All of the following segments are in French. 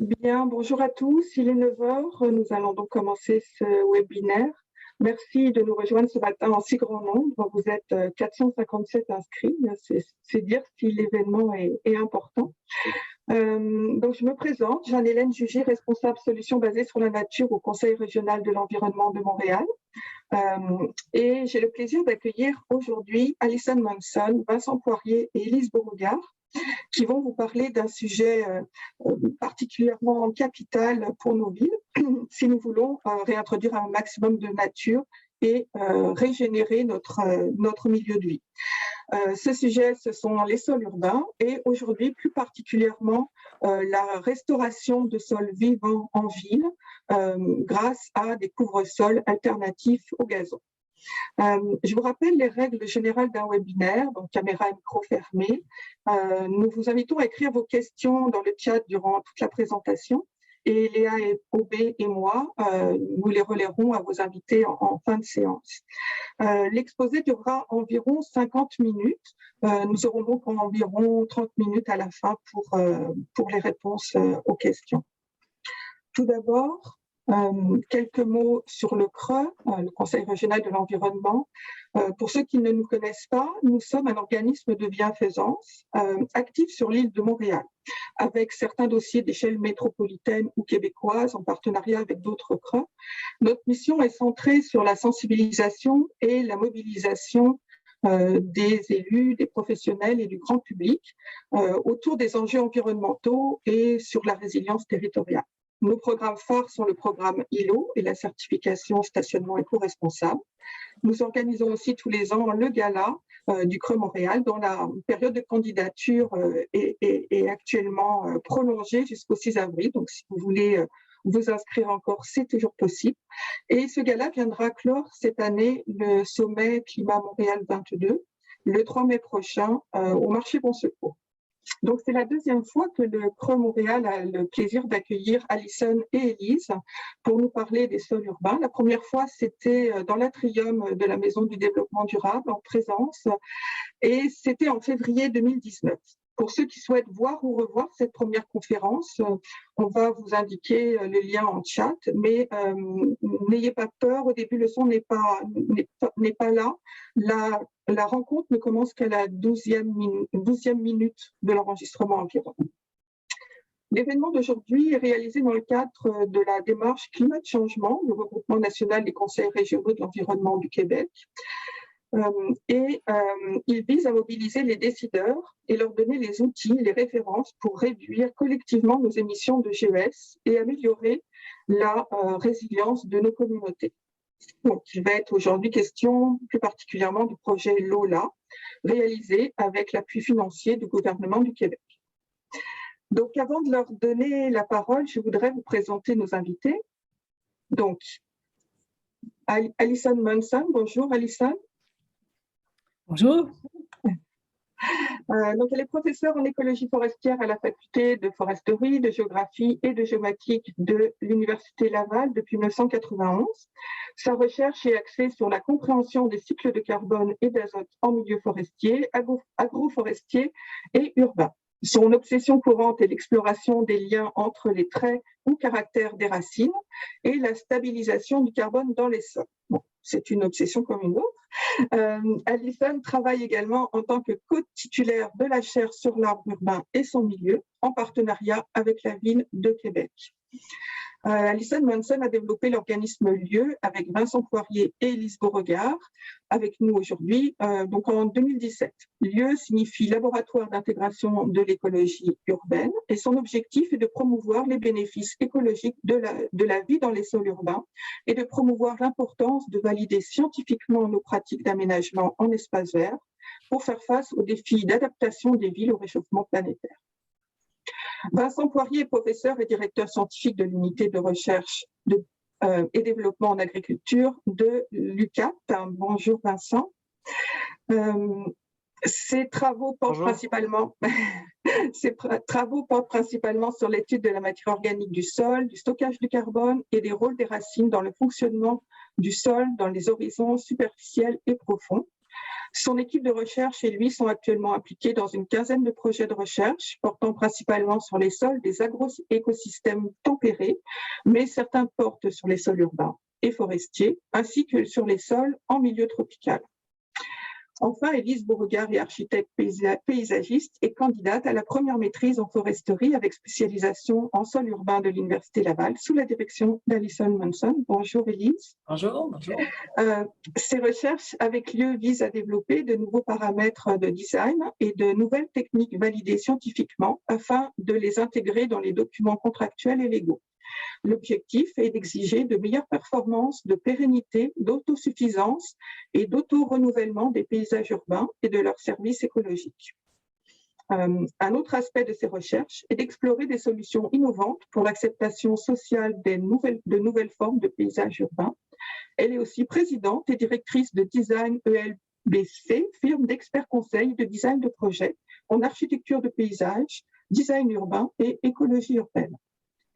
Bien, bonjour à tous. Il est 9 heures. Nous allons donc commencer ce webinaire. Merci de nous rejoindre ce matin en si grand nombre. Vous êtes 457 inscrits. C'est dire si l'événement est important. Donc, je me présente, Jeanne-Hélène Jugy, responsable solutions basées sur la nature au Conseil régional de l'environnement de Montréal. Et j'ai le plaisir d'accueillir aujourd'hui Alison Manson, Vincent Poirier et Élise Beauregard, qui vont vous parler d'un sujet particulièrement capital pour nos villes, si nous voulons réintroduire un maximum de nature et régénérer notre milieu de vie. Ce sujet, ce sont les sols urbains et aujourd'hui, plus particulièrement, la restauration de sols vivants en ville grâce à des couvre-sols alternatifs au gazon. Je vous rappelle les règles générales d'un webinaire, donc caméra et micro fermés. Nous vous invitons à écrire vos questions dans le chat durant toute la présentation et Léa, Aubé et moi, nous les relayerons à vos invités en fin de séance. L'exposé durera environ 50 minutes. Nous aurons donc environ 30 minutes à la fin pour les réponses aux questions. Tout d'abord, quelques mots sur le CRE, le Conseil régional de l'environnement. Pour ceux qui ne nous connaissent pas, nous sommes un organisme de bienfaisance actif sur l'île de Montréal, avec certains dossiers d'échelle métropolitaine ou québécoise en partenariat avec d'autres CRE. Notre mission est centrée sur la sensibilisation et la mobilisation des élus, des professionnels et du grand public autour des enjeux environnementaux et sur la résilience territoriale. Nos programmes phares sont le programme ILO et la certification stationnement éco-responsable. Nous organisons aussi tous les ans le gala du CRE Montréal, dont la période de candidature est actuellement prolongée jusqu'au 6 avril. Donc, si vous voulez vous inscrire encore, c'est toujours possible. Et ce gala viendra clore cette année le sommet Climat Montréal 22, le 3 mai prochain au marché Bon Secours. Donc, c'est la deuxième fois que le CRE Montréal a le plaisir d'accueillir Alison et Élise pour nous parler des sols urbains. La première fois, c'était dans l'atrium de la Maison du développement durable en présence et c'était en février 2019. Pour ceux qui souhaitent voir ou revoir cette première conférence, on va vous indiquer le lien en chat, mais n'ayez pas peur, au début le son n'est pas là. La rencontre ne commence qu'à la 12e minute de l'enregistrement environ. L'événement d'aujourd'hui est réalisé dans le cadre de la démarche Climat de changement, le regroupement national des conseils régionaux de l'environnement du Québec. Il vise à mobiliser les décideurs et leur donner les outils, les références pour réduire collectivement nos émissions de GES et améliorer la résilience de nos communautés. Donc, il va être aujourd'hui question plus particulièrement du projet LOLA, réalisé avec l'appui financier du gouvernement du Québec. Donc, avant de leur donner la parole, je voudrais vous présenter nos invités. Donc, Alison Manson, bonjour Alison. Bonjour. Donc, elle est professeure en écologie forestière à la faculté de foresterie, de géographie et de géomatique de l'Université Laval depuis 1991. Sa recherche est axée sur la compréhension des cycles de carbone et d'azote en milieu forestier, agroforestier et urbain. Son obsession courante est l'exploration des liens entre les traits ou caractères des racines et la stabilisation du carbone dans les sols. Bon, c'est une obsession comme une autre. Alison travaille également en tant que co-titulaire de la chaire sur l'arbre urbain et son milieu, en partenariat avec la ville de Québec. Alison Manson a développé l'organisme Lieu avec Vincent Poirier et Élise Beauregard, avec nous aujourd'hui, donc en 2017. Lieu signifie laboratoire d'intégration de l'écologie urbaine et son objectif est de promouvoir les bénéfices écologiques de la vie dans les sols urbains et de promouvoir l'importance de valider scientifiquement nos pratiques d'aménagement en espace vert pour faire face aux défis d'adaptation des villes au réchauffement planétaire. Vincent Poirier est professeur et directeur scientifique de l'unité de recherche et développement en agriculture de l'UQAP. Bonjour Vincent. Ses travaux portent principalement sur l'étude de la matière organique du sol, du stockage du carbone et des rôles des racines dans le fonctionnement du sol dans les horizons superficiels et profonds. Son équipe de recherche et lui sont actuellement impliqués dans une quinzaine de projets de recherche portant principalement sur les sols des agro-écosystèmes tempérés, mais certains portent sur les sols urbains et forestiers, ainsi que sur les sols en milieu tropical. Enfin, Élise Beauregard est architecte paysagiste et candidate à la première maîtrise en foresterie avec spécialisation en sol urbain de l'Université Laval sous la direction d'Alison Monson. Bonjour Élise. Bonjour, bonjour. Ces recherches avec lieu visent à développer de nouveaux paramètres de design et de nouvelles techniques validées scientifiquement afin de les intégrer dans les documents contractuels et légaux. L'objectif est d'exiger de meilleures performances, de pérennité, d'autosuffisance et d'auto-renouvellement des paysages urbains et de leurs services écologiques. Un autre aspect de ces recherches est d'explorer des solutions innovantes pour l'acceptation sociale de nouvelles formes de paysages urbains. Elle est aussi présidente et directrice de Design ELBC, firme d'experts conseils de design de projets en architecture de paysage, design urbain et écologie urbaine.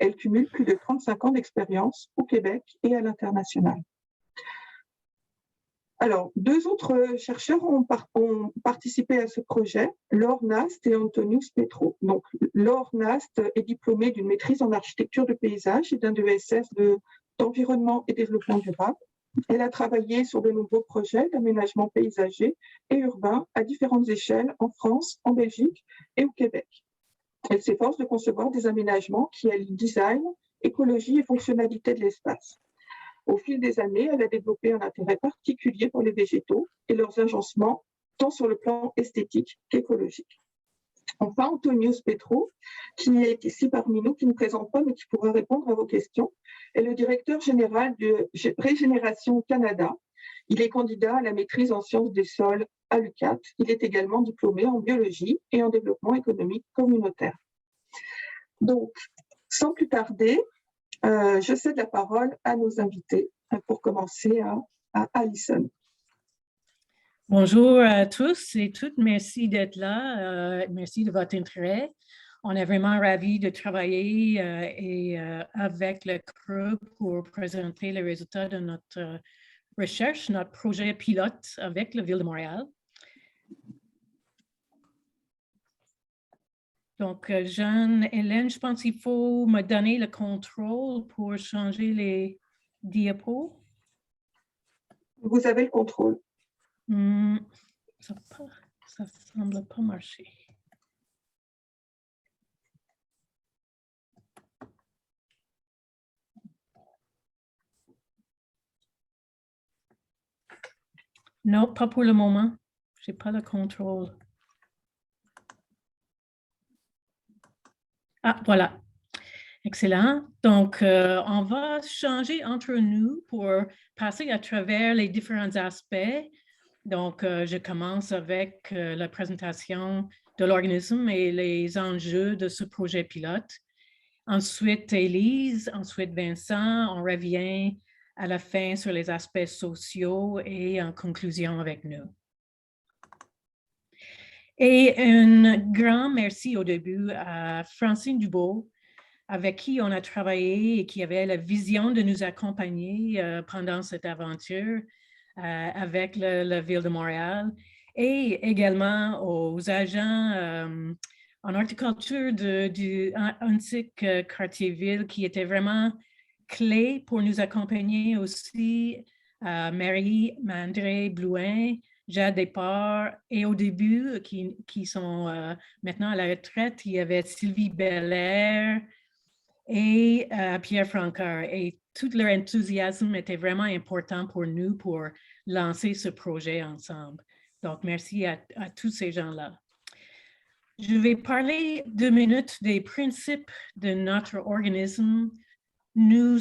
Elle cumule plus de 35 ans d'expérience au Québec et à l'international. Alors, deux autres chercheurs ont participé à ce projet, Laure Nast et Antonius Petro. Donc, Laure Nast est diplômée d'une maîtrise en architecture de paysage et d'un ESS d'environnement et développement durable. Elle a travaillé sur de nombreux projets d'aménagement paysager et urbain à différentes échelles en France, en Belgique et au Québec. Elle s'efforce de concevoir des aménagements qui allient design, écologie et fonctionnalité de l'espace. Au fil des années, elle a développé un intérêt particulier pour les végétaux et leurs agencements, tant sur le plan esthétique qu'écologique. Enfin, Antonius Petro, qui est ici parmi nous, qui ne présente pas, mais qui pourra répondre à vos questions, est le directeur général de Régénération Canada. Il est candidat à la maîtrise en sciences des sols à l'UQAT. Il est également diplômé en biologie et en développement économique communautaire. Donc, sans plus tarder, je cède la parole à nos invités pour commencer à Alison. Bonjour à tous et toutes. Merci d'être là. Merci de votre intérêt. On est vraiment ravis de travailler avec le CREU pour présenter les résultats de notre recherche, notre projet pilote avec la Ville de Montréal. Donc, Jeanne-Hélène, je pense qu'il faut me donner le contrôle pour changer les diapos. Vous avez le contrôle. Ça semble pas marcher. Non, pas pour le moment. Je n'ai pas le contrôle. Ah, voilà. Excellent. Donc, on va changer entre nous pour passer à travers les différents aspects. Donc, je commence avec la présentation de l'organisme et les enjeux de ce projet pilote. Ensuite, Élise, ensuite Vincent, on revient à la fin sur les aspects sociaux et en conclusion avec nous. Et un grand merci au début à Francine Dubois, avec qui on a travaillé et qui avait la vision de nous accompagner pendant cette aventure avec la Ville de Montréal, et également aux agents en horticulture du antique quartier-ville qui étaient vraiment clés pour nous accompagner aussi, Marie Mandré Blouin, Jade Desport, et au début, qui sont maintenant à la retraite, il y avait Sylvie Belair et Pierre Francard. Et tout leur enthousiasme était vraiment important pour nous pour lancer ce projet ensemble. Donc, merci à tous ces gens-là. Je vais parler 2 minutes des principes de notre organisme. Nous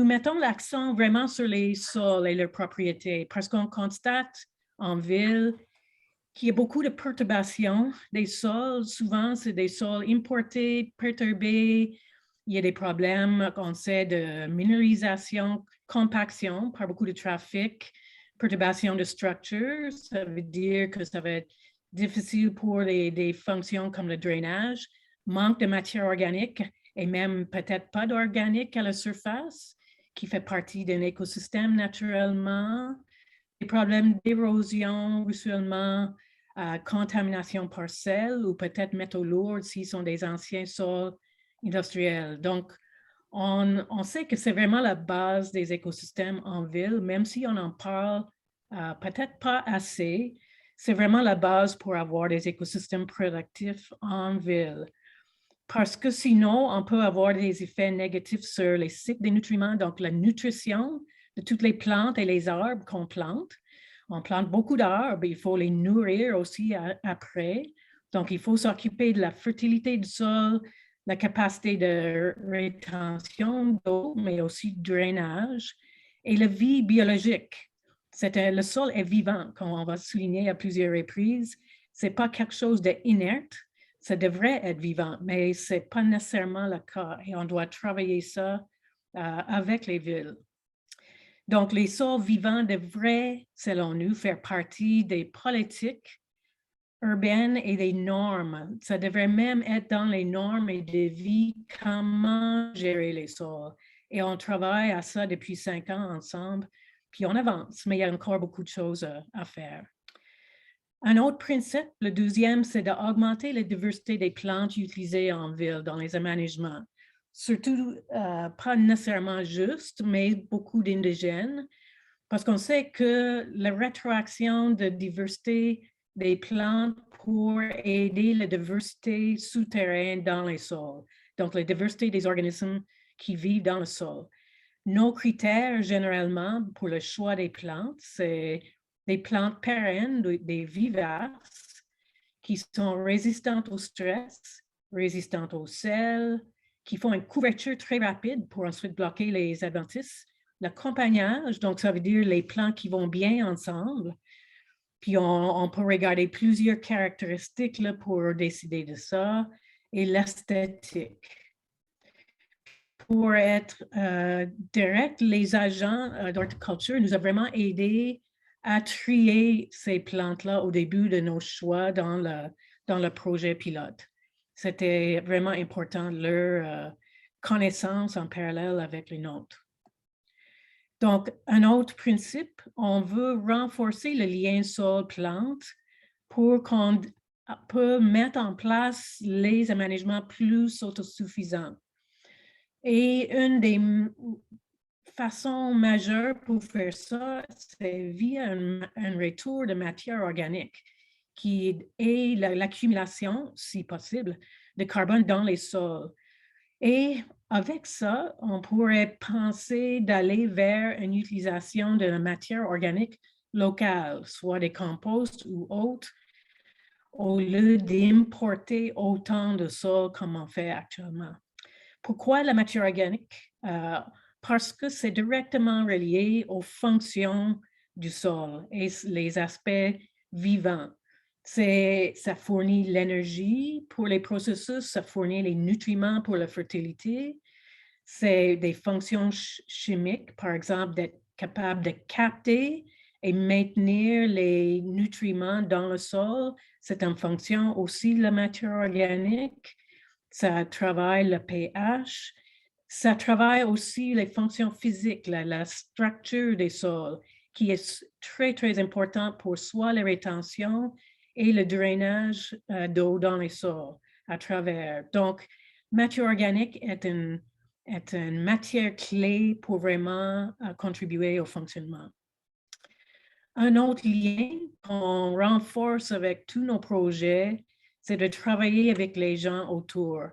mettons l'accent vraiment sur les sols et leurs propriétés parce qu'on constate en ville qu'il y a beaucoup de perturbations des sols. Souvent, c'est des sols importés, perturbés. Il y a des problèmes, on sait, de minérisation, compaction par beaucoup de trafic, perturbation de structures. Ça veut dire que ça va être difficile pour des fonctions comme le drainage, manque de matière organique et même peut-être pas d'organique à la surface, qui fait partie d'un écosystème naturellement. problèmes d'érosion, ruissellement, contamination par sel ou peut-être métaux lourds s'ils sont des anciens sols industriels. Donc, on sait que c'est vraiment la base des écosystèmes en ville, même si on en parle peut-être pas assez. C'est vraiment la base pour avoir des écosystèmes productifs en ville. Parce que sinon, on peut avoir des effets négatifs sur les cycles des nutriments, donc la nutrition de toutes les plantes et les arbres qu'on plante. On plante beaucoup d'arbres, il faut les nourrir aussi après. Donc, il faut s'occuper de la fertilité du sol, la capacité de rétention d'eau, mais aussi du drainage et la vie biologique. Le sol est vivant, comme on va souligner à plusieurs reprises. Ce n'est pas quelque chose d'inerte. Ça devrait être vivant, mais ce n'est pas nécessairement le cas et on doit travailler ça avec les villes. Donc, les sols vivants devraient, selon nous, faire partie des politiques urbaines et des normes. Ça devrait même être dans les normes et de vie, comment gérer les sols. Et on travaille à ça depuis 5 ans ensemble, puis on avance, mais il y a encore beaucoup de choses à faire. Un autre principe, le deuxième, c'est d'augmenter la diversité des plantes utilisées en ville dans les aménagements. Surtout, pas nécessairement juste, mais beaucoup d'indigènes, parce qu'on sait que la rétroaction de diversité des plantes pour aider la diversité souterraine dans les sols, donc la diversité des organismes qui vivent dans le sol. Nos critères, généralement, pour le choix des plantes, c'est des plantes pérennes, des vivaces, qui sont résistantes au stress, résistantes au sel, qui font une couverture très rapide pour ensuite bloquer les adventices. L'accompagnage, donc ça veut dire les plantes qui vont bien ensemble. Puis on peut regarder plusieurs caractéristiques là, pour décider de ça. Et l'esthétique. Pour être direct, les agents d'horticulture nous ont vraiment aidé à trier ces plantes-là au début de nos choix dans le projet pilote. C'était vraiment important, leur connaissance en parallèle avec les nôtres. Donc, un autre principe, on veut renforcer le lien sol-plante pour qu'on peut mettre en place les aménagements plus autosuffisants. Et une des façons majeures pour faire ça, c'est via un retour de matière organique qui est l'accumulation, si possible, de carbone dans les sols. Et avec ça, on pourrait penser d'aller vers une utilisation de la matière organique locale, soit des composts ou autres, au lieu d'importer autant de sols comme on fait actuellement. Pourquoi la matière organique? Parce que c'est directement relié aux fonctions du sol et les aspects vivants. Ça fournit l'énergie pour les processus, ça fournit les nutriments pour la fertilité. C'est des fonctions chimiques, par exemple, d'être capable de capter et maintenir les nutriments dans le sol. C'est une fonction aussi de la matière organique. Ça travaille le pH. Ça travaille aussi les fonctions physiques, la structure des sols, qui est très, très importante pour soit la rétention et le drainage d'eau dans les sols à travers. Donc, matière organique est une matière clé pour vraiment contribuer au fonctionnement. Un autre lien qu'on renforce avec tous nos projets, c'est de travailler avec les gens autour.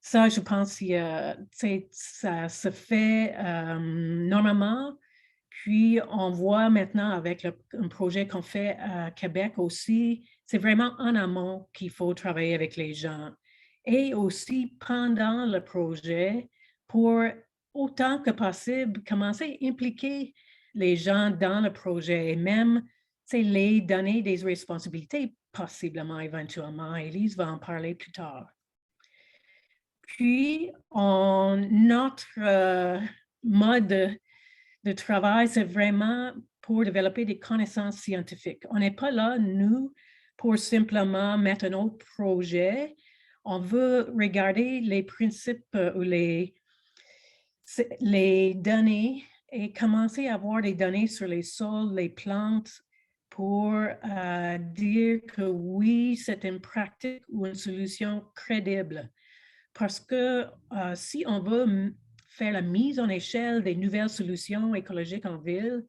Ça, je pense que ça se fait normalement. Puis, on voit maintenant avec un projet qu'on fait à Québec aussi, c'est vraiment en amont qu'il faut travailler avec les gens. Et aussi pendant le projet, pour autant que possible, commencer à impliquer les gens dans le projet et même les donner des responsabilités possiblement éventuellement. Élise va en parler plus tard. Puis, notre mode de travail, c'est vraiment pour développer des connaissances scientifiques. On n'est pas là, nous, pour simplement mettre un autre projet. On veut regarder les principes ou les données et commencer à avoir des données sur les sols, les plantes, pour dire que oui, c'est une pratique ou une solution crédible. Parce que si on veut faire la mise en échelle des nouvelles solutions écologiques en ville,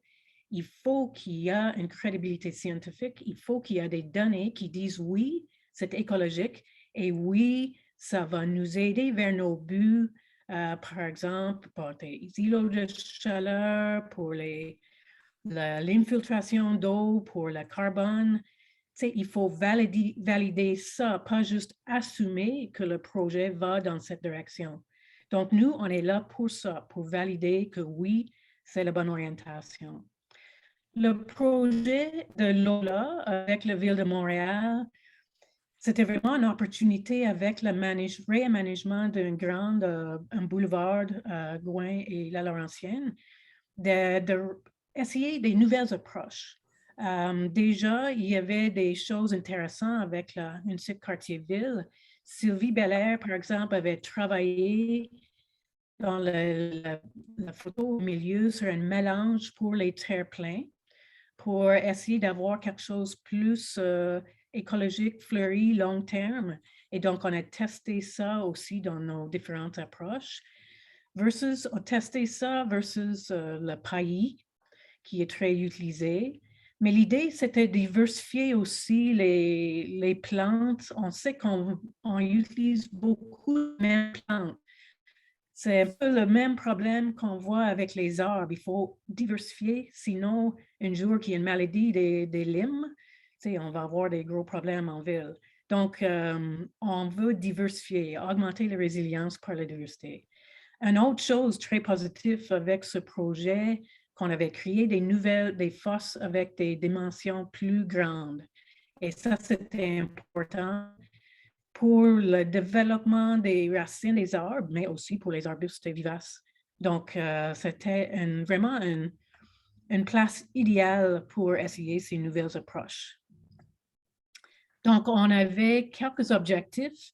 il faut qu'il y ait une crédibilité scientifique, il faut qu'il y ait des données qui disent oui, c'est écologique et oui, ça va nous aider vers nos buts, par exemple, pour des îlots de chaleur, pour l'infiltration d'eau, pour le carbone. Il faut valider ça, pas juste assumer que le projet va dans cette direction. Donc, nous, on est là pour ça, pour valider que oui, c'est la bonne orientation. Le projet de Lola avec la Ville de Montréal, c'était vraiment une opportunité avec le réaménagement d'un grand un boulevard, Gouin et la Laurentienne, d'essayer des nouvelles approches. Déjà, il y avait des choses intéressantes avec une site quartier-ville. Sylvie Belair, par exemple, avait travaillé dans la photo au milieu sur un mélange pour les terre-pleins, pour essayer d'avoir quelque chose de plus écologique, fleuri, long terme. Et donc, on a testé ça aussi dans nos différentes approches. On a testé ça versus le paillis, qui est très utilisé. Mais l'idée, c'était de diversifier aussi les plantes. On sait qu'on utilise beaucoup de mêmes plantes. C'est un peu le même problème qu'on voit avec les arbres. Il faut diversifier, sinon, un jour qu'il y a une maladie des limes, on va avoir des gros problèmes en ville. Donc, on veut diversifier, augmenter la résilience par la diversité. Une autre chose très positive avec ce projet, qu'on avait créé des fosses avec des dimensions plus grandes. Et ça, c'était important pour le développement des racines des arbres, mais aussi pour les arbustes vivaces. Donc, c'était vraiment une place idéale pour essayer ces nouvelles approches. Donc, on avait quelques objectifs.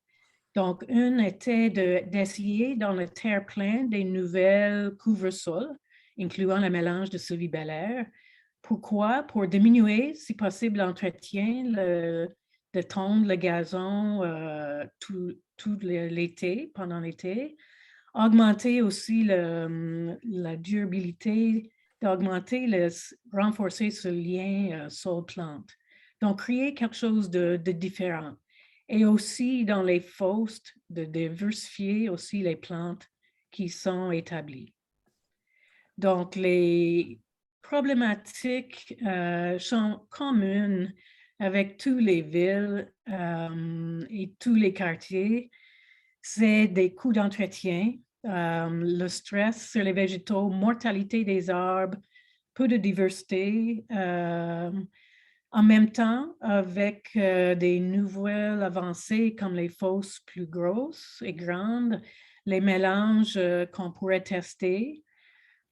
Donc, une était d'essayer dans le terre-plein des nouvelles couvre-sols, incluant le mélange de Sylvie Belair. Pourquoi? Pour diminuer, si possible, l'entretien, de tondre le gazon tout l'été, pendant l'été. Augmenter aussi la durabilité, renforcer ce lien sol-plante. Donc, créer quelque chose de différent. Et aussi, dans les fosses, de diversifier aussi les plantes qui sont établies. Donc, les problématiques sont communes avec toutes les villes et tous les quartiers. C'est des coûts d'entretien, le stress sur les végétaux, mortalité des arbres, peu de diversité. En même temps, avec des nouvelles avancées comme les fosses plus grosses et grandes, les mélanges qu'on pourrait tester.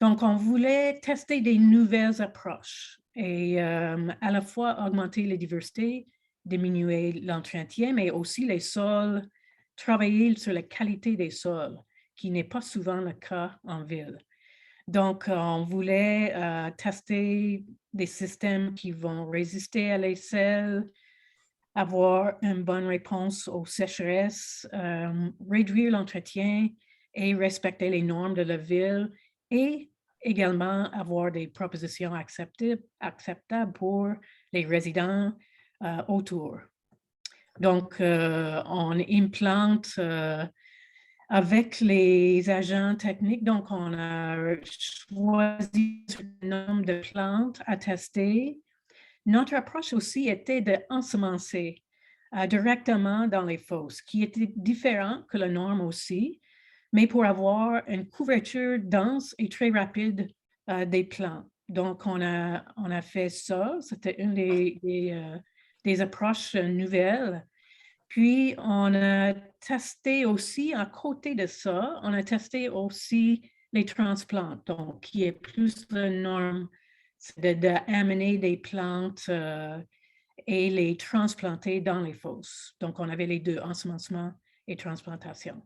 Donc, on voulait tester des nouvelles approches et à la fois augmenter la diversité, diminuer l'entretien, mais aussi les sols, travailler sur la qualité des sols, qui n'est pas souvent le cas en ville. Donc, on voulait tester des systèmes qui vont résister à les sels, avoir une bonne réponse aux sécheresses, réduire l'entretien et respecter les normes de la ville et également avoir des propositions acceptables pour les résidents autour. Donc, on implante avec les agents techniques. Donc, on a choisi un nombre de plantes à tester. Notre approche aussi était d'ensemencer directement dans les fosses, qui était différent que la norme aussi, mais pour avoir une couverture dense et très rapide des plants. Donc, on a fait ça. C'était une des approches nouvelles. Puis, on a testé aussi, à côté de ça, on a testé aussi les transplants, donc qui est plus la norme, c'est d'amener des plantes et les transplanter dans les fosses. Donc, on avait les deux, ensemencement et transplantation.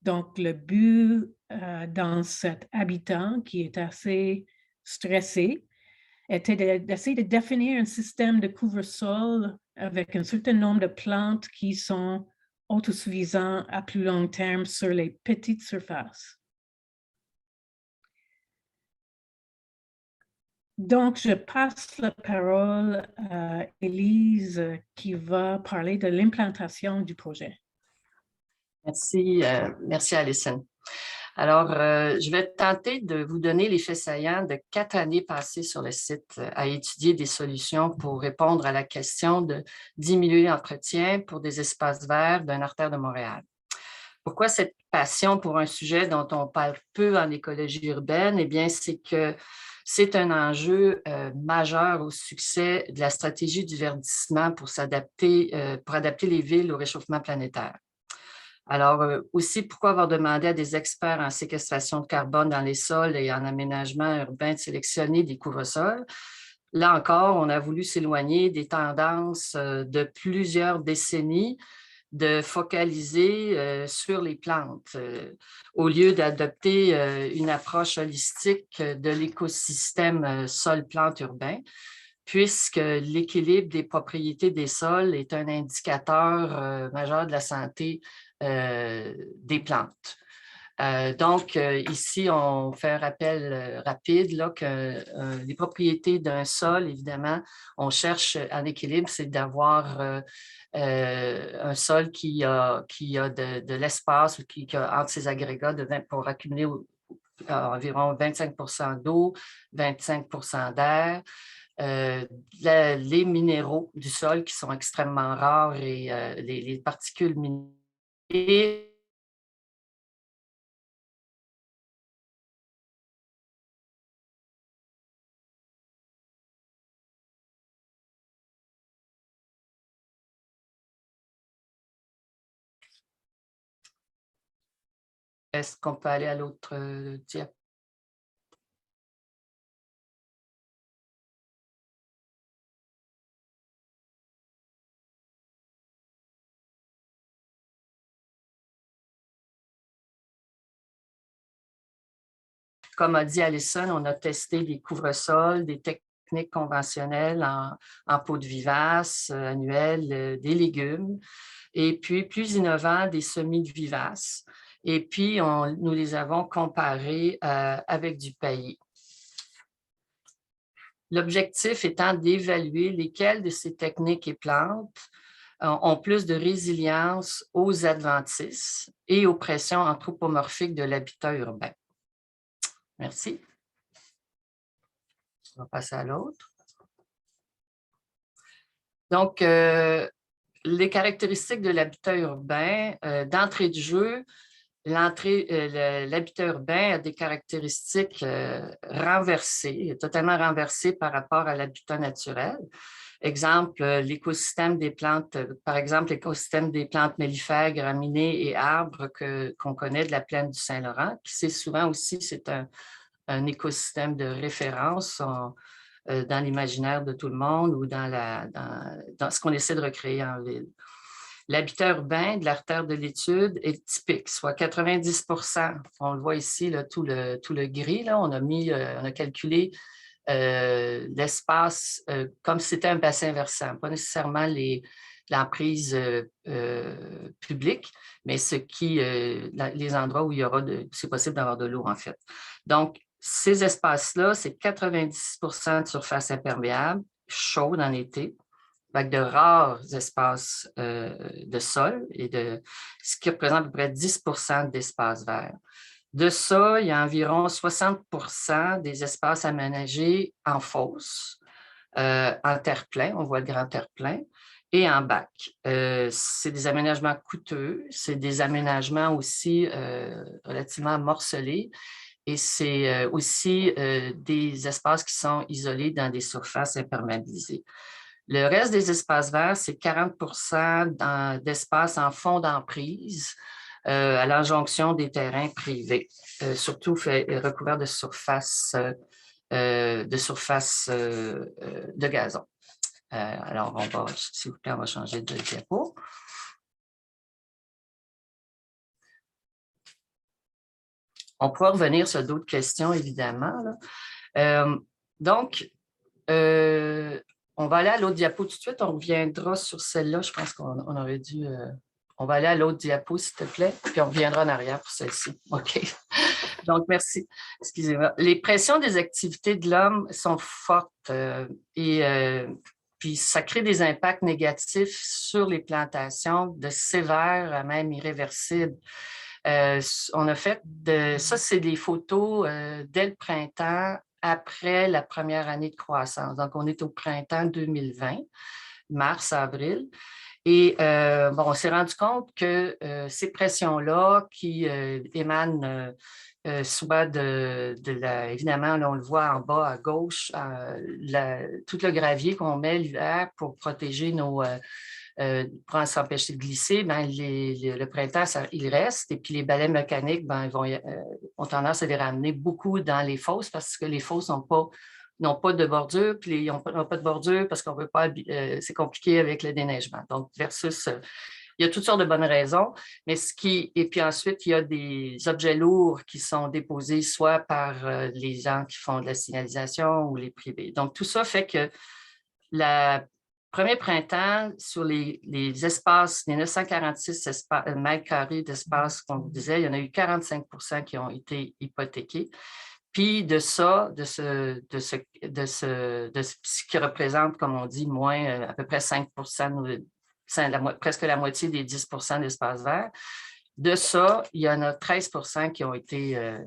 Donc, le but dans cet habitant qui est assez stressé était d'essayer de définir un système de couvre-sol avec un certain nombre de plantes qui sont autosuffisants à plus long terme sur les petites surfaces. Donc, je passe la parole à Élise qui va parler de l'implantation du projet. Merci, merci Alison. Alors, je vais tenter de vous donner les faits saillants de 4 années passées sur le site à étudier des solutions pour répondre à la question de diminuer l'entretien pour des espaces verts d'une artère de Montréal. Pourquoi cette passion pour un sujet dont on parle peu en écologie urbaine? Eh bien, c'est que c'est un enjeu majeur au succès de la stratégie du verdissement pour adapter les villes au réchauffement planétaire. Alors, aussi, pourquoi avoir demandé à des experts en séquestration de carbone dans les sols et en aménagement urbain de sélectionner des couvre-sols? Là encore, on a voulu s'éloigner des tendances de plusieurs décennies de focaliser sur les plantes au lieu d'adopter une approche holistique de l'écosystème sol-plante urbain, puisque l'équilibre des propriétés des sols est un indicateur majeur de la santé des plantes. Donc, ici, on fait un rappel rapide là, que les propriétés d'un sol, évidemment, on cherche en équilibre, c'est d'avoir un sol qui a de l'espace ou qui a entre ses agrégats pour accumuler environ 25 d'eau, 25 d'air. Les minéraux du sol qui sont extrêmement rares et les particules minérales. Est-ce qu'on peut aller à l'autre diapo? Comme a dit Alison, on a testé des couvre-sols, des techniques conventionnelles en pots de vivaces annuels, des légumes, et puis plus innovants, des semis de vivaces. Et puis, nous les avons comparés avec du paillis. L'objectif étant d'évaluer lesquelles de ces techniques et plantes ont plus de résilience aux adventices et aux pressions anthropomorphiques de l'habitat urbain. Merci. On va passer à l'autre. Donc, les caractéristiques de l'habitat urbain, d'entrée de jeu, l'habitat urbain a des caractéristiques renversées, totalement renversées par rapport à l'habitat naturel. Exemple, l'écosystème des plantes, par exemple, l'écosystème des plantes mellifères, graminées et arbres qu'on connaît de la plaine du Saint-Laurent, qui c'est souvent aussi, c'est un écosystème de référence dans l'imaginaire de tout le monde ou dans ce qu'on essaie de recréer en ville. L'habitat urbain de l'artère de l'étude est typique, soit 90%. On le voit ici, là, tout le gris. Là, on a calculé l'espace comme si c'était un bassin versant, pas nécessairement l'emprise publique, mais les endroits où c'est possible d'avoir de l'eau, en fait. Donc, ces espaces-là, c'est 90% de surface imperméable, chaude en été, avec de rares espaces de sol, ce qui représente à peu près 10% d'espace vert. De ça, il y a environ 60% des espaces aménagés en fosse, en terre-plein, on voit le grand terre-plein, et en bac. C'est des aménagements coûteux, c'est des aménagements aussi relativement morcelés, et c'est aussi des espaces qui sont isolés dans des surfaces imperméabilisées. Le reste des espaces verts, c'est 40% d'espaces en fond d'emprise à l'injonction des terrains privés, surtout recouverts de surfaces de gazon. Alors, s'il vous plaît, on va changer de diapo. On pourra revenir sur d'autres questions, évidemment, là. Donc, on va aller à l'autre diapo tout de suite. On reviendra sur celle-là. Je pense qu'on aurait dû... on va aller à l'autre diapo, s'il te plaît, puis on reviendra en arrière pour celle-ci. OK. Donc, merci. Excusez-moi. Les pressions des activités de l'homme sont fortes puis ça crée des impacts négatifs sur les plantations, de sévères à même irréversibles. On a fait ça, c'est des photos dès le printemps, après la première année de croissance. Donc, on est au printemps 2020, mars, avril. Et bon, on s'est rendu compte que ces pressions-là qui émanent soit évidemment, là, on le voit en bas à gauche, tout le gravier qu'on met l'hiver pour protéger pour s'empêcher de glisser, ben, le printemps, il reste. Et puis les balais mécaniques, ben, ont tendance à les ramener beaucoup dans les fosses parce que les fosses n'ont pas de bordure, puis ils n'ont pas de bordure parce qu'on ne veut pas, c'est compliqué avec le déneigement. Donc, versus, il y a toutes sortes de bonnes raisons, mais et puis ensuite, il y a des objets lourds qui sont déposés soit par les gens qui font de la signalisation ou les privés. Donc, tout ça fait que le premier printemps, sur les espaces, les 946 mètres carrés d'espace qu'on vous disait, il y en a eu 45 % qui ont été hypothéqués. Puis de ça, de ce qui représente, comme on dit, moins à peu près 5 %, presque la moitié des 10 % d'espace vert. De ça, il y en a 13 % qui ont été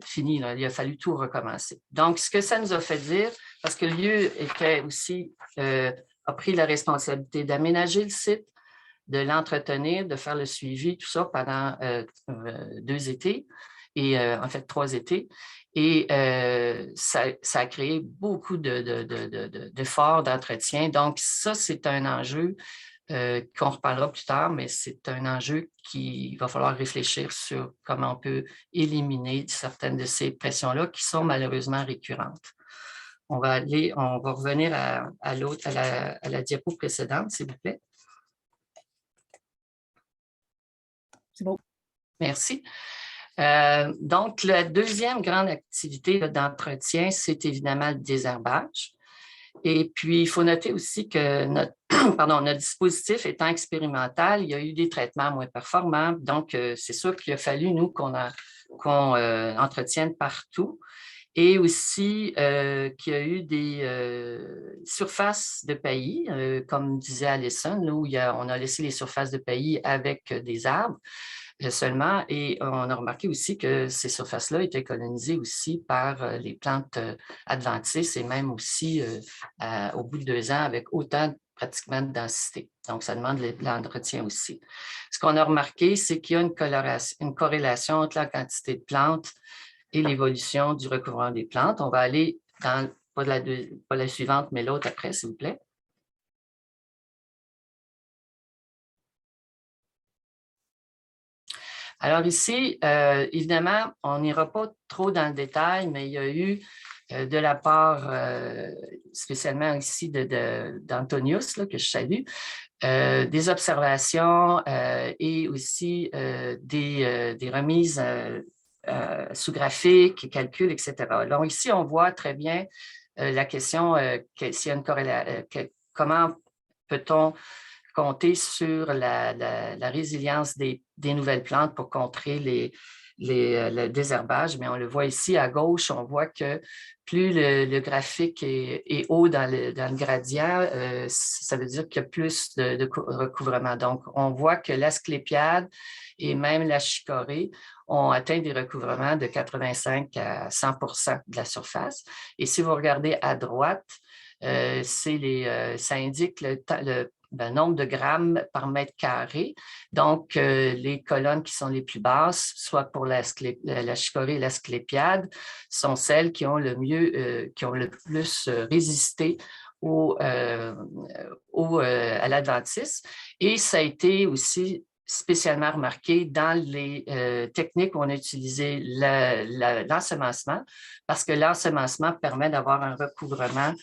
finis. Là. Il a fallu tout recommencer. Donc, ce que ça nous a fait dire, parce que le lieu était aussi, a pris la responsabilité d'aménager le site, de l'entretenir, de faire le suivi, tout ça pendant 2 étés, et en fait 3 étés. Et ça a créé beaucoup d'efforts d'entretien. Donc, ça, c'est un enjeu qu'on reparlera plus tard, mais c'est un enjeu qu'il va falloir réfléchir sur comment on peut éliminer certaines de ces pressions-là qui sont malheureusement récurrentes. On va revenir à la diapo précédente, s'il vous plaît. C'est bon. Merci. Donc, la deuxième grande activité d'entretien, c'est évidemment le désherbage. Et puis, il faut noter aussi que notre dispositif étant expérimental, il y a eu des traitements moins performants. Donc, c'est sûr qu'il a fallu, nous, qu'on entretienne partout. Et aussi qu'il y a eu des surfaces de paillis, comme disait Alison, où on a laissé les surfaces de paillis avec des arbres seulement. Et on a remarqué aussi que ces surfaces-là étaient colonisées aussi par les plantes adventices et même aussi au bout de 2 ans avec autant pratiquement de densité. Donc, ça demande de l'entretien aussi. Ce qu'on a remarqué, c'est qu'il y a une corrélation entre la quantité de plantes et l'évolution du recouvrement des plantes. On va aller dans, pas la suivante, mais l'autre après, s'il vous plaît. Alors ici, évidemment, on n'ira pas trop dans le détail, mais il y a eu de la part, spécialement ici d'Antonius, que je salue, des observations et aussi des remises sous graphique, calcul, etc. Donc ici, on voit très bien la question, s'il y a une corrélation, comment peut-on compter sur la résilience des nouvelles plantes pour contrer le désherbage. Mais on le voit ici à gauche, on voit que plus le graphique est haut dans le gradient, ça veut dire qu'il y a plus de recouvrement. Donc, on voit que l'asclépiade et même la chicorée ont atteint des recouvrements de 85 à 100 % de la surface. Et si vous regardez à droite, ça indique le nombre de grammes par mètre carré. Donc, les colonnes qui sont les plus basses, soit pour la chicorée et l'asclépiade, sont celles qui ont le plus résisté à l'adventice. Et ça a été aussi spécialement remarqué dans les techniques où on a utilisé l'ensemencement, parce que l'ensemencement permet d'avoir un recouvrement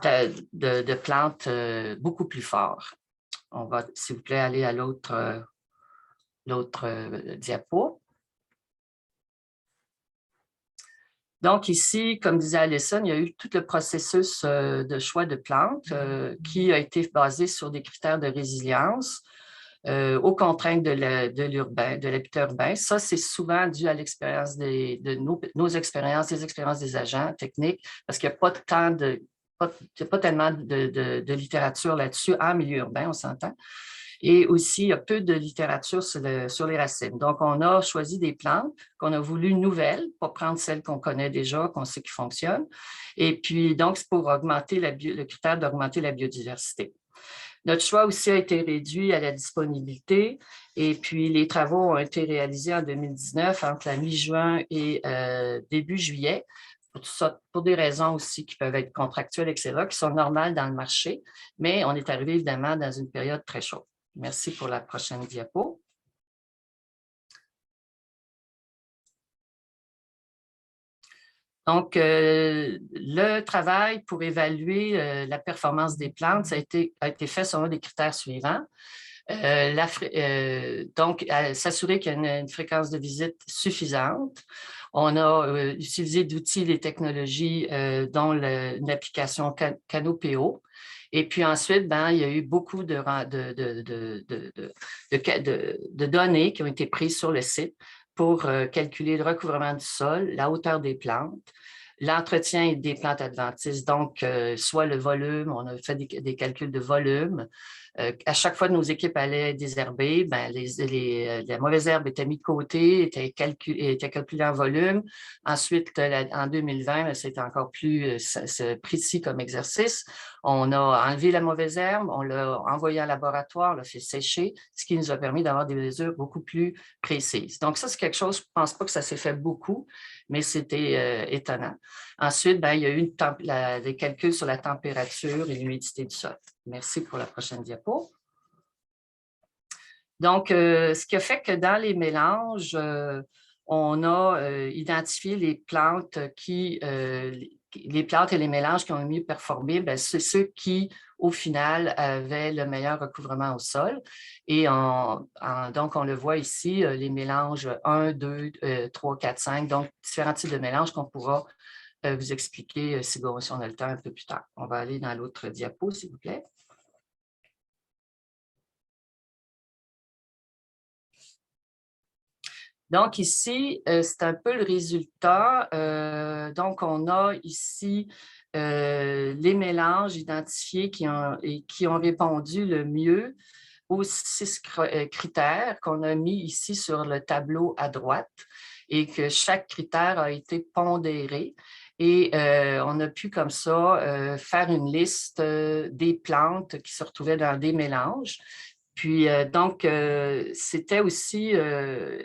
de plantes beaucoup plus fort. On va, s'il vous plaît, aller à l'autre diapo. Donc ici, comme disait Alison, il y a eu tout le processus de choix de plantes qui a été basé sur des critères de résilience aux contraintes de l'urbain, de l'habitat urbain. Ça, c'est souvent dû à l'expérience nos expériences, des expériences des agents techniques, parce qu'il n'y a pas pas tellement de littérature là-dessus en milieu urbain, on s'entend. Et aussi, il y a peu de littérature sur les racines. Donc, on a choisi des plantes qu'on a voulu nouvelles, pas prendre celles qu'on connaît déjà, qu'on sait qui fonctionnent. Et puis, donc, c'est pour augmenter le critère d'augmenter la biodiversité. Notre choix aussi a été réduit à la disponibilité et puis les travaux ont été réalisés en 2019 entre la mi-juin et début juillet pour des raisons aussi qui peuvent être contractuelles, etc., qui sont normales dans le marché, mais on est arrivé évidemment dans une période très chaude. Merci pour la prochaine diapo. Donc, le travail pour évaluer la performance des plantes a été fait selon les critères suivants. Donc, s'assurer qu'il y a une fréquence de visite suffisante. On a utilisé d'outils et technologies dont une application Canopéo. Et puis ensuite, il y a eu beaucoup de données qui ont été prises sur le site pour calculer le recouvrement du sol, la hauteur des plantes, l'entretien des plantes adventices, donc soit le volume, on a fait des calculs de volume. À chaque fois que nos équipes allaient désherber, la mauvaise herbe était mise de côté, était calculée en volume. Ensuite, en 2020, c'était encore plus précis comme exercice. On a enlevé la mauvaise herbe, on l'a envoyé en laboratoire, on l'a fait sécher, ce qui nous a permis d'avoir des mesures beaucoup plus précises. Donc ça, c'est quelque chose, je ne pense pas que ça s'est fait beaucoup, mais c'était étonnant. Ensuite, il y a eu des calculs sur la température et l'humidité du sol. Merci pour la prochaine diapo. Donc, ce qui a fait que dans les mélanges, on a identifié les plantes les plantes et les mélanges qui ont le mieux performé, c'est ceux qui, au final, avaient le meilleur recouvrement au sol. Et donc, on le voit ici, les mélanges 1, 2, 3, 4, 5, donc différents types de mélanges qu'on pourra vous expliquer si on a le temps un peu plus tard. On va aller dans l'autre diapo, s'il vous plaît. Donc, ici, c'est un peu le résultat. Donc, on a ici les mélanges identifiés qui ont répondu le mieux aux 6 critères qu'on a mis ici sur le tableau à droite et que chaque critère a été pondéré. Et on a pu comme ça faire une liste des plantes qui se retrouvaient dans des mélanges. Puis, donc, c'était aussi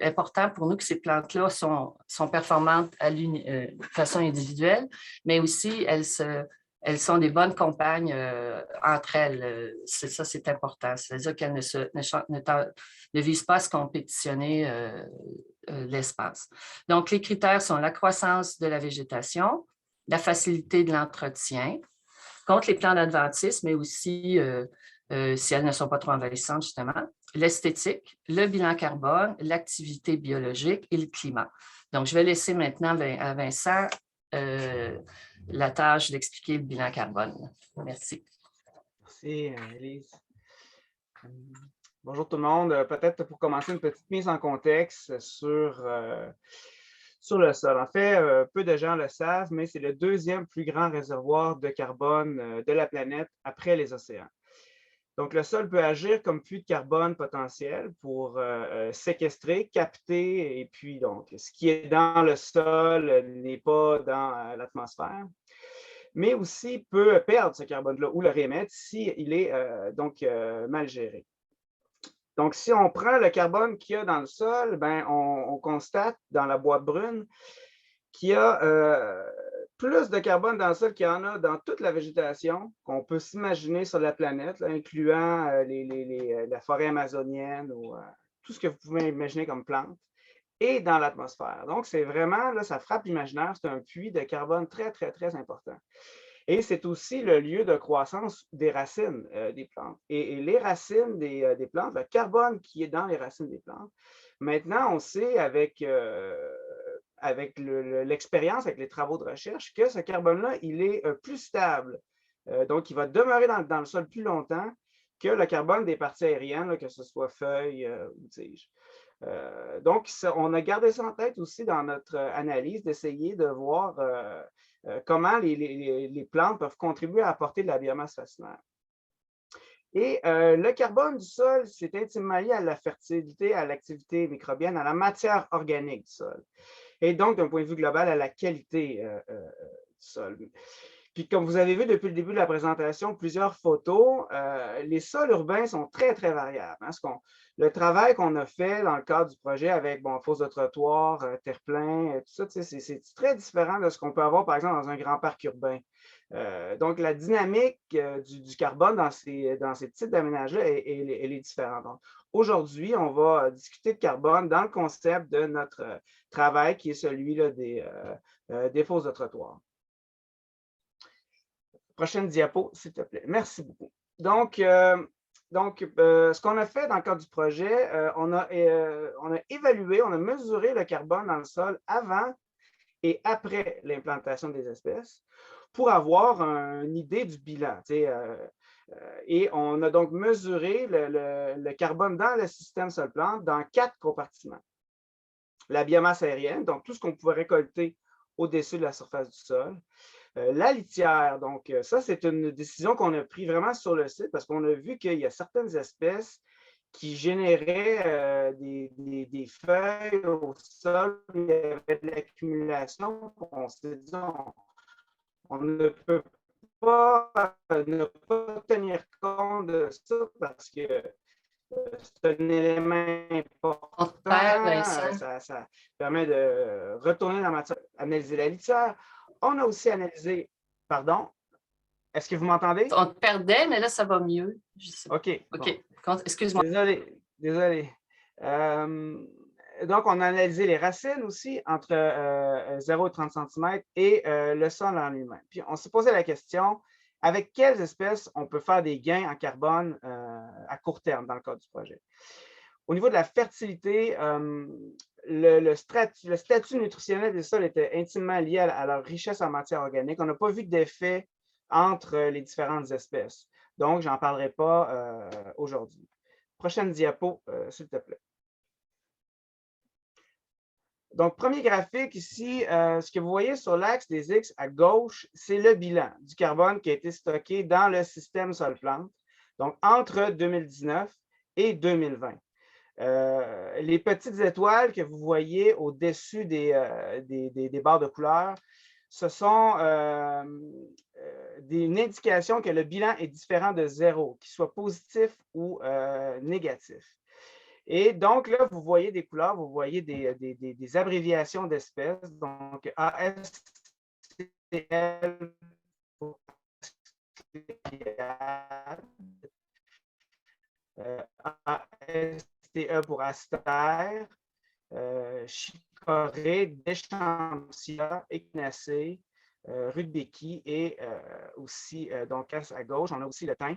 important pour nous que ces plantes-là sont performantes de façon individuelle, mais aussi elles sont des bonnes compagnes entre elles. Ça, c'est important. C'est-à-dire qu'elles ne visent pas à se compétitionner l'espace. Donc, les critères sont la croissance de la végétation, la facilité de l'entretien, contre les plantes adventices, mais aussi si elles ne sont pas trop envahissantes, justement, l'esthétique, le bilan carbone, l'activité biologique et le climat. Donc, je vais laisser maintenant à Vincent la tâche d'expliquer le bilan carbone. Merci. Merci, Élise. Bonjour tout le monde. Peut-être pour commencer, une petite mise en contexte sur le sol. En fait, peu de gens le savent, mais c'est le 2e plus grand réservoir de carbone de la planète après les océans. Donc, le sol peut agir comme puits de carbone potentiel pour séquestrer, capter, et puis donc, ce qui est dans le sol n'est pas dans l'atmosphère, mais aussi peut perdre ce carbone-là ou le réémettre s'il est mal géré. Donc, si on prend le carbone qu'il y a dans le sol, on constate dans la boîte brune qu'il y a plus de carbone dans le sol qu'il y en a dans toute la végétation qu'on peut s'imaginer sur la planète, là, incluant la forêt amazonienne ou tout ce que vous pouvez imaginer comme plante, et dans l'atmosphère. Donc, c'est vraiment, là, ça frappe l'imaginaire, c'est un puits de carbone très, très, très important. Et c'est aussi le lieu de croissance des racines des plantes. Et les racines des plantes, le carbone qui est dans les racines des plantes, maintenant, on sait avec avec l'expérience, avec les travaux de recherche, que ce carbone-là, il est plus stable. Donc, il va demeurer dans le sol plus longtemps que le carbone des parties aériennes, là, que ce soit feuilles ou tiges. Donc, on a gardé ça en tête aussi dans notre analyse, d'essayer de voir comment les plantes peuvent contribuer à apporter de la biomasse racinaire. Et le carbone du sol, c'est intimement lié à la fertilité, à l'activité microbienne, à la matière organique du sol. Et donc, d'un point de vue global, à la qualité du sol. Puis, comme vous avez vu depuis le début de la présentation, plusieurs photos, les sols urbains sont très, très variables. Hein. Le travail qu'on a fait dans le cadre du projet avec fosse de trottoir, terre-plein, tout ça, c'est très différent de ce qu'on peut avoir, par exemple, dans un grand parc urbain. Donc, la dynamique du carbone dans ces types d'aménages-là, elle est différente. Aujourd'hui, on va discuter de carbone dans le concept de notre travail, qui est celui-là des fosses de trottoir. Prochaine diapo, s'il te plaît. Merci beaucoup. Donc, ce qu'on a fait dans le cadre du projet, on a évalué, on a mesuré le carbone dans le sol avant et après l'implantation des espèces pour avoir une idée du bilan. Et on a donc mesuré le carbone dans le système sol-plante dans 4 compartiments. La biomasse aérienne, donc tout ce qu'on pouvait récolter au-dessus de la surface du sol. La litière, donc ça, c'est une décision qu'on a prise vraiment sur le site parce qu'on a vu qu'il y a certaines espèces qui généraient des feuilles au sol, il y avait de l'accumulation. On s'est dit, on ne peut pas ne pas tenir compte de ça parce que c'est un élément important. Ça permet de retourner la matière, analyser la litière. On a aussi analysé, pardon, est-ce que vous m'entendez? On te perdait, mais là, ça va mieux. OK. OK. Bon. Excuse-moi. Désolé. Donc, on a analysé les racines aussi entre 0 et 30 cm et le sol en lui-même. Puis, on s'est posé la question, avec quelles espèces on peut faire des gains en carbone à court terme dans le cadre du projet? Au niveau de la fertilité, le statut nutritionnel des sols était intimement lié à leur richesse en matière organique. On n'a pas vu d'effet entre les différentes espèces. Donc, je n'en parlerai pas aujourd'hui. Prochaine diapo, s'il te plaît. Donc, premier graphique ici, ce que vous voyez sur l'axe des X à gauche, c'est le bilan du carbone qui a été stocké dans le système sol-plante, donc entre 2019 et 2020. Les petites étoiles que vous voyez au-dessus des barres de couleur, ce sont une indication que le bilan est différent de 0, qu'il soit positif ou négatif. Et donc, là, vous voyez des couleurs, vous voyez des abréviations d'espèces. Donc, ASTL pour ASTE pour astère, chicorée, Deschamps, échinacée, rudbeckie et aussi, donc à gauche, on a aussi le thym.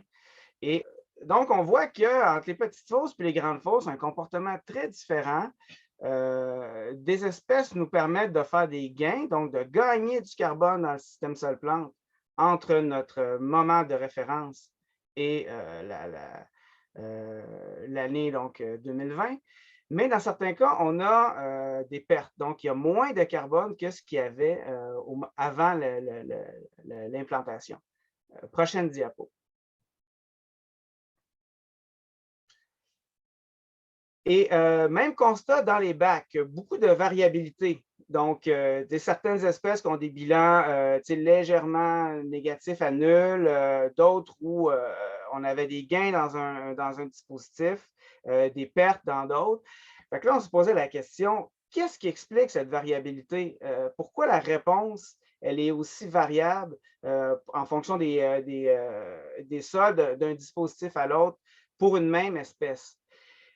Et donc, on voit qu'entre les petites fosses et les grandes fosses, un comportement très différent. Des espèces nous permettent de faire des gains, donc de gagner du carbone dans le système sol-plante entre notre moment de référence et l'année 2020. Mais dans certains cas, on a des pertes. Donc, il y a moins de carbone que ce qu'il y avait avant l'implantation. Prochaine diapo. Et même constat dans les bacs, beaucoup de variabilité. Donc, certaines espèces qui ont des bilans légèrement négatifs à nul, d'autres où on avait des gains dans un dispositif, des pertes dans d'autres. Fait que là, on se posait la question, qu'est-ce qui explique cette variabilité? Pourquoi la réponse, elle est aussi variable en fonction des sols d'un dispositif à l'autre pour une même espèce?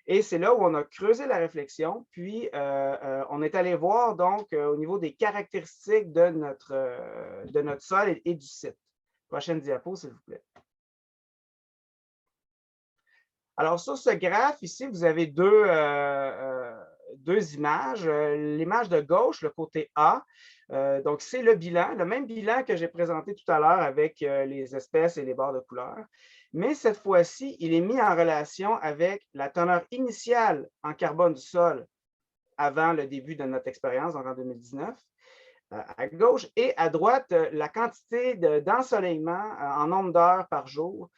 Et c'est là où on a creusé la réflexion, puis on est allé voir donc au niveau des caractéristiques de notre sol et du site. Prochaine diapo, s'il vous plaît. Alors, sur ce graphe ici, vous avez deux deux images. L'image de gauche, le côté A, donc c'est le bilan, le même bilan que j'ai présenté tout à l'heure avec les espèces et les barres de couleur. Mais cette fois-ci, il est mis en relation avec la teneur initiale en carbone du sol avant le début de notre expérience, donc en 2019, à gauche, et à droite, la quantité d'ensoleillement en nombre d'heures par jour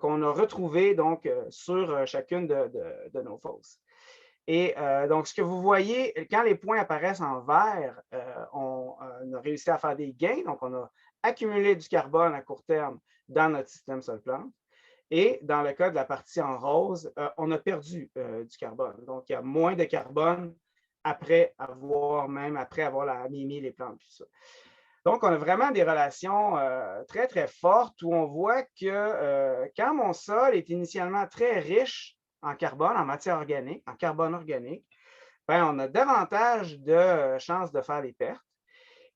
qu'on a retrouvé donc, sur chacune de nos fosses. Et donc, ce que vous voyez, quand les points apparaissent en vert, on a réussi à faire des gains. Donc, on a accumulé du carbone à court terme dans notre système sol-plante. Et dans le cas de la partie en rose, on a perdu du carbone. Donc, il y a moins de carbone après avoir mis les plantes. Tout ça. Donc, on a vraiment des relations très, très fortes où on voit que quand mon sol est initialement très riche en carbone, en matière organique, en carbone organique, bien, on a davantage de chances de faire des pertes.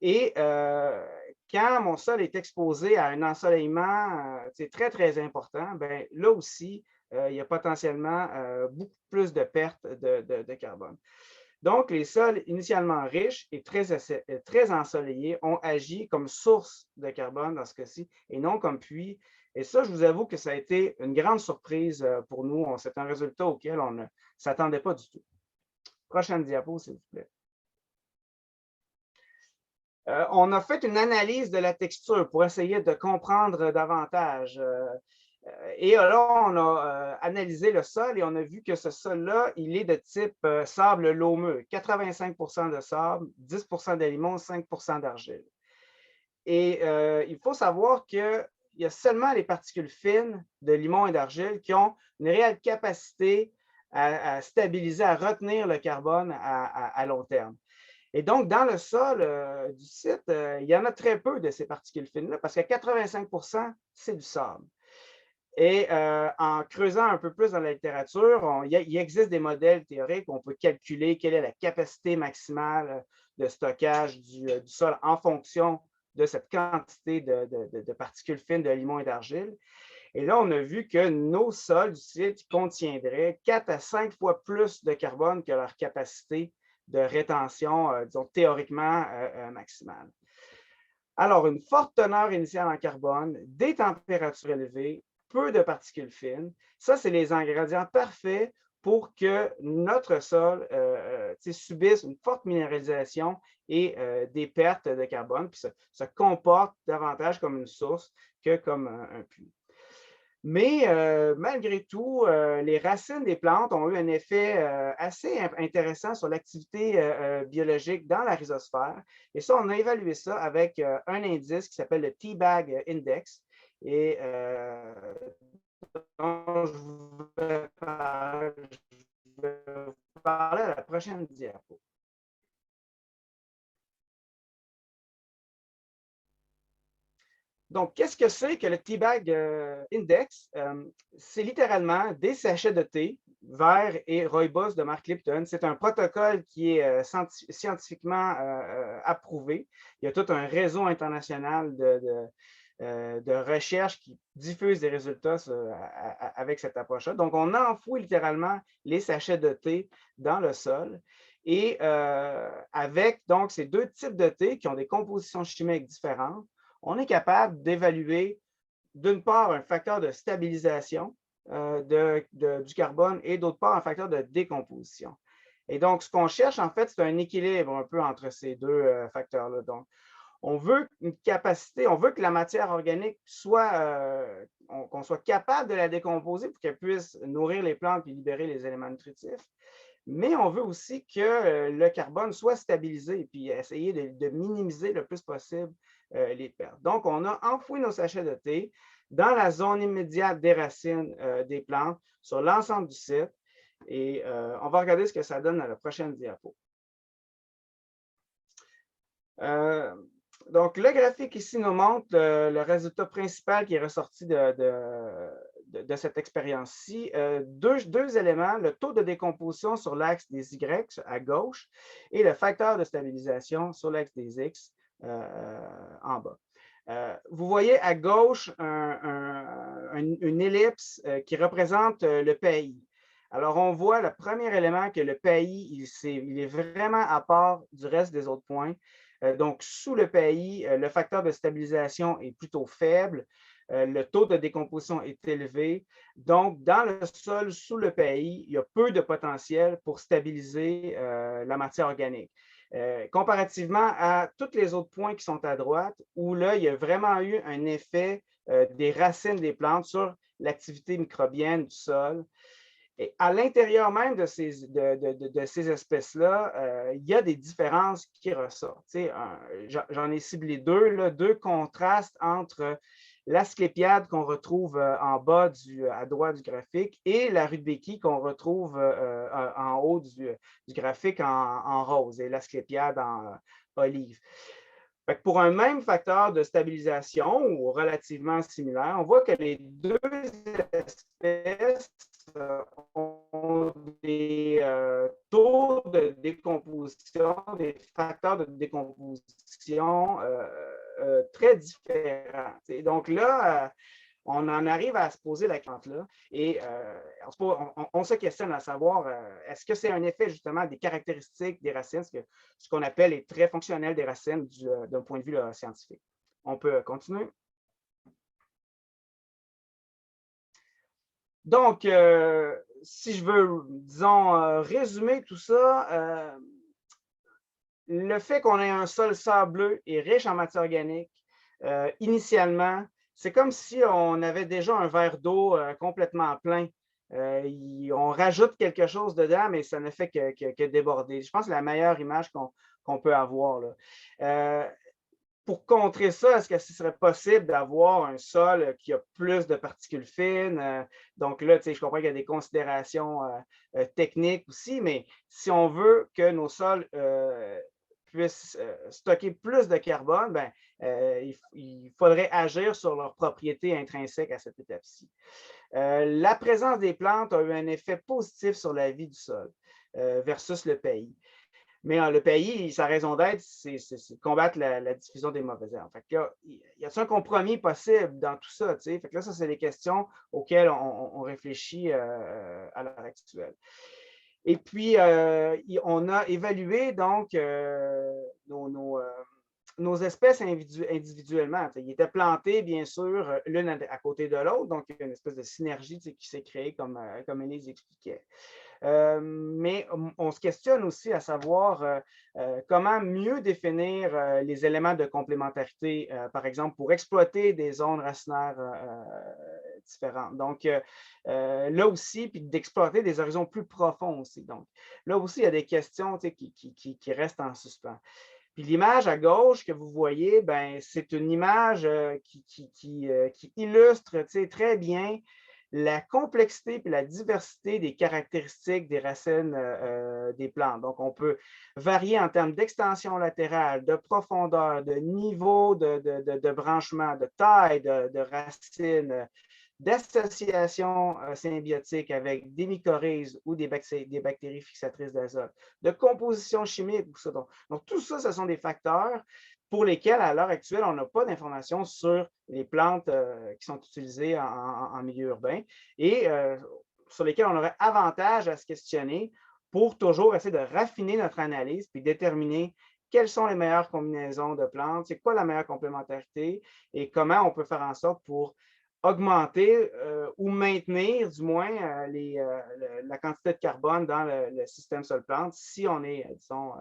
Et quand mon sol est exposé à un ensoleillement très, très important, bien, là aussi, il y a potentiellement beaucoup plus de pertes de carbone. Donc, les sols initialement riches et très ensoleillés ont agi comme source de carbone dans ce cas-ci et non comme puits. Et ça, je vous avoue que ça a été une grande surprise pour nous. C'est un résultat auquel on ne s'attendait pas du tout. Prochaine diapo, s'il vous plaît. On a fait une analyse de la texture pour essayer de comprendre davantage. Et là, on a analysé le sol et on a vu que ce sol-là, il est de type sable laumeux. 85% de sable, 10% de limon, 5% d'argile. Et il faut savoir qu'il y a seulement les particules fines de limon et d'argile qui ont une réelle capacité à stabiliser, à retenir le carbone à long terme. Et donc, dans le sol du site, il y en a très peu de ces particules fines-là parce que 85%, c'est du sable. Et en creusant un peu plus dans la littérature, il existe des modèles théoriques où on peut calculer quelle est la capacité maximale de stockage du sol en fonction de cette quantité de particules fines de limon et d'argile. Et là, on a vu que nos sols du site contiendraient 4 à 5 fois plus de carbone que leur capacité de rétention, disons, théoriquement maximale. Alors, une forte teneur initiale en carbone, des températures élevées, peu de particules fines, ça, c'est les ingrédients parfaits pour que notre sol subisse une forte minéralisation et des pertes de carbone, puis se comporte davantage comme une source que comme un puits. Mais malgré tout, les racines des plantes ont eu un effet assez intéressant sur l'activité biologique dans la rhizosphère. Et ça, on a évalué ça avec un indice qui s'appelle le T-Bag Index. Et dont je vais parler à la prochaine diapo. Donc, qu'est-ce que c'est que le T-Bag Index? C'est littéralement des sachets de thé, verts et rooibos de marque Lipton. C'est un protocole qui est scientifiquement approuvé. Il y a tout un réseau international de recherche qui diffuse des résultats avec cette approche-là. Donc, on enfouit littéralement les sachets de thé dans le sol. Et avec donc ces deux types de thé qui ont des compositions chimiques différentes, on est capable d'évaluer, d'une part, un facteur de stabilisation du carbone et d'autre part, un facteur de décomposition. Et donc, ce qu'on cherche, en fait, c'est un équilibre un peu entre ces deux facteurs-là. Donc, on veut une capacité, on veut que la matière organique qu'on soit capable de la décomposer pour qu'elle puisse nourrir les plantes et libérer les éléments nutritifs. Mais on veut aussi que le carbone soit stabilisé et puis essayer de minimiser le plus possible les pertes. Donc, on a enfoui nos sachets de thé dans la zone immédiate des racines des plantes sur l'ensemble du site. Et on va regarder ce que ça donne à la prochaine diapo. Donc, le graphique ici nous montre le résultat principal qui est ressorti de cette expérience-ci. Deux éléments, le taux de décomposition sur l'axe des Y à gauche et le facteur de stabilisation sur l'axe des X en bas. Vous voyez à gauche une ellipse qui représente le pays. Alors, on voit le premier élément que le pays, il est vraiment à part du reste des autres points. Donc, sous le pays, le facteur de stabilisation est plutôt faible. Le taux de décomposition est élevé. Donc, dans le sol sous le pays, il y a peu de potentiel pour stabiliser la matière organique. Comparativement à tous les autres points qui sont à droite, où là, il y a vraiment eu un effet des racines des plantes sur l'activité microbienne du sol. Et à l'intérieur même de ces espèces-là, il y a des différences qui ressortent. J'en ai ciblé deux contrastes entre l'asclépiade qu'on retrouve en bas à droite du graphique et la rudbeckie qu'on retrouve en haut du graphique en rose et l'asclépiade en olive. Pour un même facteur de stabilisation ou relativement similaire, on voit que les deux espèces ont des taux de décomposition, des facteurs de décomposition très différents. Et donc là, on en arrive à se poser la question-là et on se questionne à savoir est-ce que c'est un effet justement des caractéristiques des racines, ce qu'on appelle les traits fonctionnels des racines d'un point de vue scientifique. On peut continuer. Donc, si je veux, disons, résumer tout ça, le fait qu'on ait un sol sableux et riche en matière organique, initialement, c'est comme si on avait déjà un verre d'eau complètement plein. On rajoute quelque chose dedans, mais ça ne fait que déborder. Je pense que c'est la meilleure image qu'on peut avoir, là. Pour contrer ça, est-ce que ce serait possible d'avoir un sol qui a plus de particules fines? Donc là, je comprends qu'il y a des considérations techniques aussi, mais si on veut que nos sols puissent stocker plus de carbone, ben, il faudrait agir sur leurs propriétés intrinsèques à cette étape-ci. La présence des plantes a eu un effet positif sur la vie du sol versus le pays. Mais le pays, sa raison d'être, c'est de combattre la diffusion des mauvaises herbes. Fait que là, y a-t-il un compromis possible dans tout ça? Fait que là, ça, c'est des questions auxquelles on réfléchit à l'heure actuelle. Et puis, on a évalué donc nos espèces individuellement. Ils étaient plantés, bien sûr, l'une à côté de l'autre, donc il y a une espèce de synergie qui s'est créée, comme Élise expliquait. Mais on se questionne aussi à savoir comment mieux définir les éléments de complémentarité, par exemple, pour exploiter des zones racinaires différentes. Donc, là aussi, puis d'exploiter des horizons plus profonds aussi. Donc, là aussi, il y a des questions qui restent en suspens. Puis l'image à gauche que vous voyez, ben, c'est une image qui illustre très bien la complexité et la diversité des caractéristiques des racines des plantes. Donc, on peut varier en termes d'extension latérale, de profondeur, de niveau de branchement, de taille de racines, d'association symbiotique avec des mycorhizes ou des bactéries fixatrices d'azote, de composition chimique. Donc, tout ça, ce sont des facteurs pour lesquels, à l'heure actuelle, on n'a pas d'informations sur les plantes qui sont utilisées en milieu urbain et sur lesquelles on aurait avantage à se questionner pour toujours essayer de raffiner notre analyse puis déterminer quelles sont les meilleures combinaisons de plantes, c'est quoi la meilleure complémentarité et comment on peut faire en sorte pour augmenter ou maintenir du moins la quantité de carbone dans le système sol-plante si on est, disons,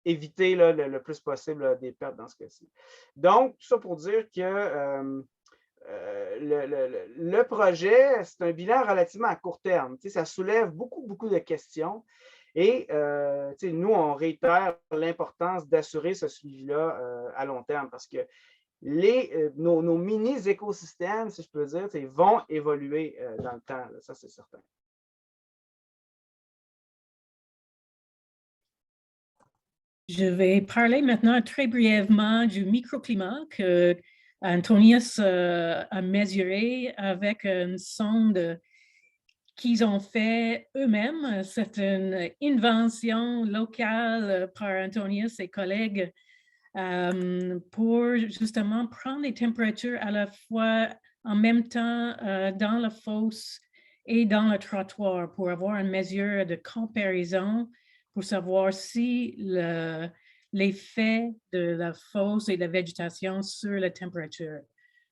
éviter là, le plus possible là, des pertes dans ce cas-ci. Donc, tout ça pour dire que le projet, c'est un bilan relativement à court terme. Ça soulève beaucoup de questions. Et nous, on réitère l'importance d'assurer ce suivi-là à long terme parce que nos mini-écosystèmes, si je peux dire, vont évoluer dans le temps. Là, ça, c'est certain. Je vais parler maintenant très brièvement du microclimat que Antonius a mesuré avec une sonde qu'ils ont fait eux-mêmes. C'est une invention locale par Antonius et collègues pour justement prendre les températures à la fois en même temps dans la fosse et dans le trottoir pour avoir une mesure de comparaison pour savoir si l'effet de la fosse et de la végétation sur la température.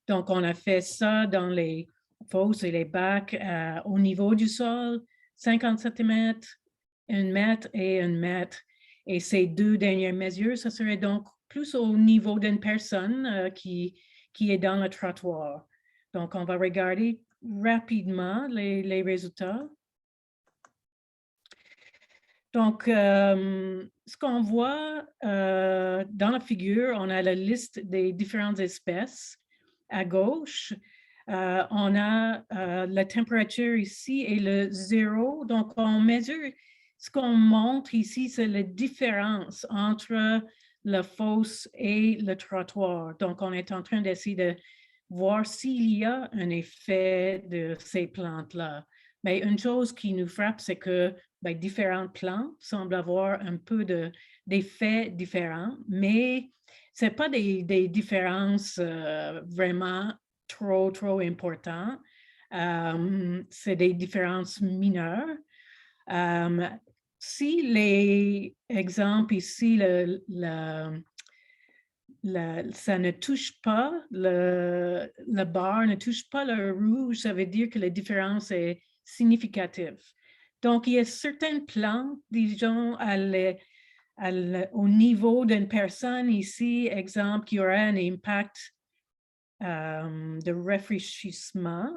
Donc, on a fait ça dans les fosses et les bacs au niveau du sol, 50 cm, 1 mètre et 1 mètre. Et ces deux dernières mesures, ça serait donc plus au niveau d'une personne qui est dans le trottoir. Donc, on va regarder rapidement les résultats. Donc, ce qu'on voit dans la figure, on a la liste des différentes espèces. À gauche, on a la température ici et le 0. Donc, on mesure, ce qu'on montre ici, c'est la différence entre la fosse et le trottoir. Donc, on est en train d'essayer de voir s'il y a un effet de ces plantes-là. Mais une chose qui nous frappe, c'est que différentes plantes semblent avoir un peu d'effets différents, mais ce n'est pas des différences vraiment trop importantes. C'est des différences mineures. Si les exemples ici, ça ne touche pas, la barre ne touche pas le rouge, ça veut dire que la différence est significative. Donc, il y a certaines plantes, disons, au niveau d'une personne ici, exemple, qui aura un impact de rafraîchissement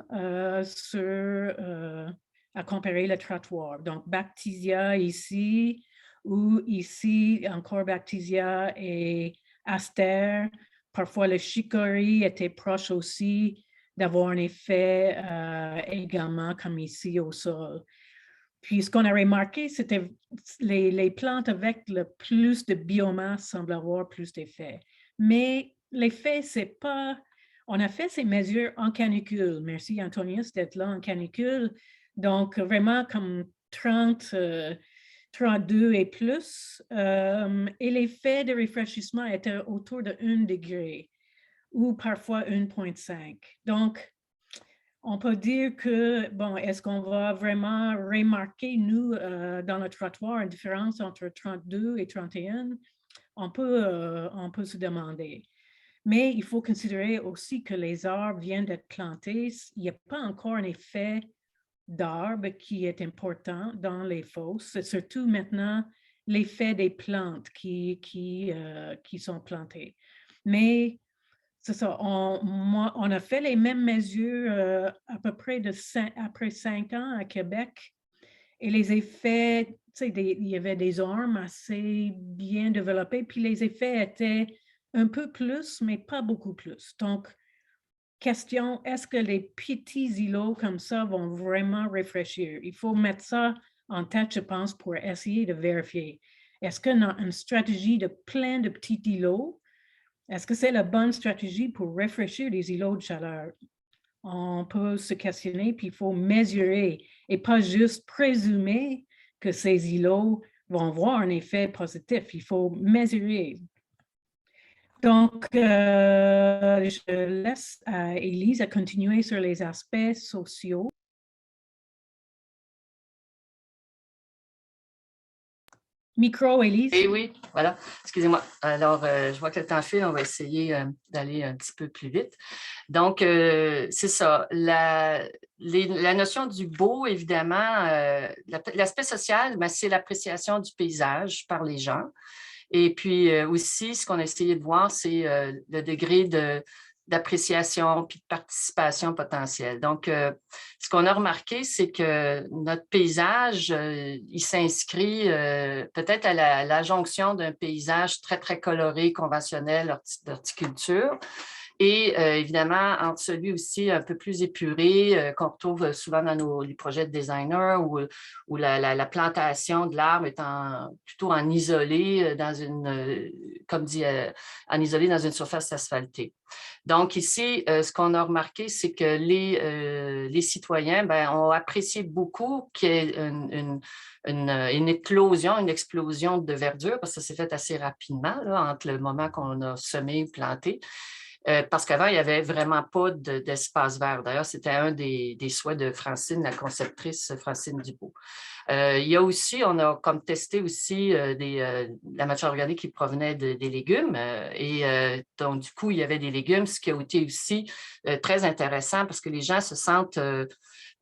à comparer le trottoir. Donc, Bacteria ici, ou ici, encore Bacteria et Aster. Parfois, le chicory était proche aussi d'avoir un effet également comme ici au sol. Puis, ce qu'on a remarqué, c'était les plantes avec le plus de biomasse semblent avoir plus d'effet. Mais l'effet, c'est pas... On a fait ces mesures en canicule. Merci, Antonius, d'être là en canicule. Donc, vraiment comme 30, 32 et plus. Et l'effet de rafraîchissement était autour de 1 degré ou parfois 1,5. Donc, on peut dire que, bon, est-ce qu'on va vraiment remarquer, nous, dans le trottoir, une différence entre 32 et 31? On peut se demander. Mais il faut considérer aussi que les arbres viennent d'être plantés. Il n'y a pas encore un effet d'arbre qui est important dans les fosses. C'est surtout maintenant l'effet des plantes qui sont plantées. Mais c'est ça, on a fait les mêmes mesures à peu près après 5 ans à Québec. Et les effets, il y avait des armes assez bien développées, puis les effets étaient un peu plus, mais pas beaucoup plus. Donc, question, est-ce que les petits îlots comme ça vont vraiment rafraîchir? Il faut mettre ça en tête, je pense, pour essayer de vérifier. Est-ce qu'on a une stratégie de plein de petits îlots? Est-ce que c'est la bonne stratégie pour rafraîchir les îlots de chaleur? On peut se questionner, puis il faut mesurer et pas juste présumer que ces îlots vont avoir un effet positif. Il faut mesurer. Donc, je laisse à Élise à continuer sur les aspects sociaux. Micro, Élise. Et oui, voilà. Excusez-moi. Alors, je vois que le temps file. On va essayer d'aller un petit peu plus vite. Donc, c'est ça. La notion du beau, évidemment, l'aspect social, c'est l'appréciation du paysage par les gens. Et puis aussi, ce qu'on a essayé de voir, c'est le degré d'appréciation puis de participation potentielle. Donc, ce qu'on a remarqué, c'est que notre paysage, il s'inscrit peut-être à la jonction d'un paysage très, très coloré, conventionnel, d'horticulture, et évidemment, entre celui aussi un peu plus épuré, qu'on retrouve souvent dans les projets de designers, où la plantation de l'arbre est plutôt en isolé, comme dit, en isolé dans une surface asphaltée. Donc ici, ce qu'on a remarqué, c'est que les citoyens ont apprécié beaucoup qu'il y ait une éclosion, une explosion de verdure, parce que ça s'est fait assez rapidement là, entre le moment qu'on a semé ou planté. parce qu'avant, il n'y avait vraiment pas d'espace vert. D'ailleurs, c'était un des souhaits de Francine, la conceptrice Francine Dubois. Il y a aussi, on a comme testé aussi la matière organique qui provenait des légumes. Donc, du coup, il y avait des légumes, ce qui a été aussi très intéressant parce que les gens se sentent,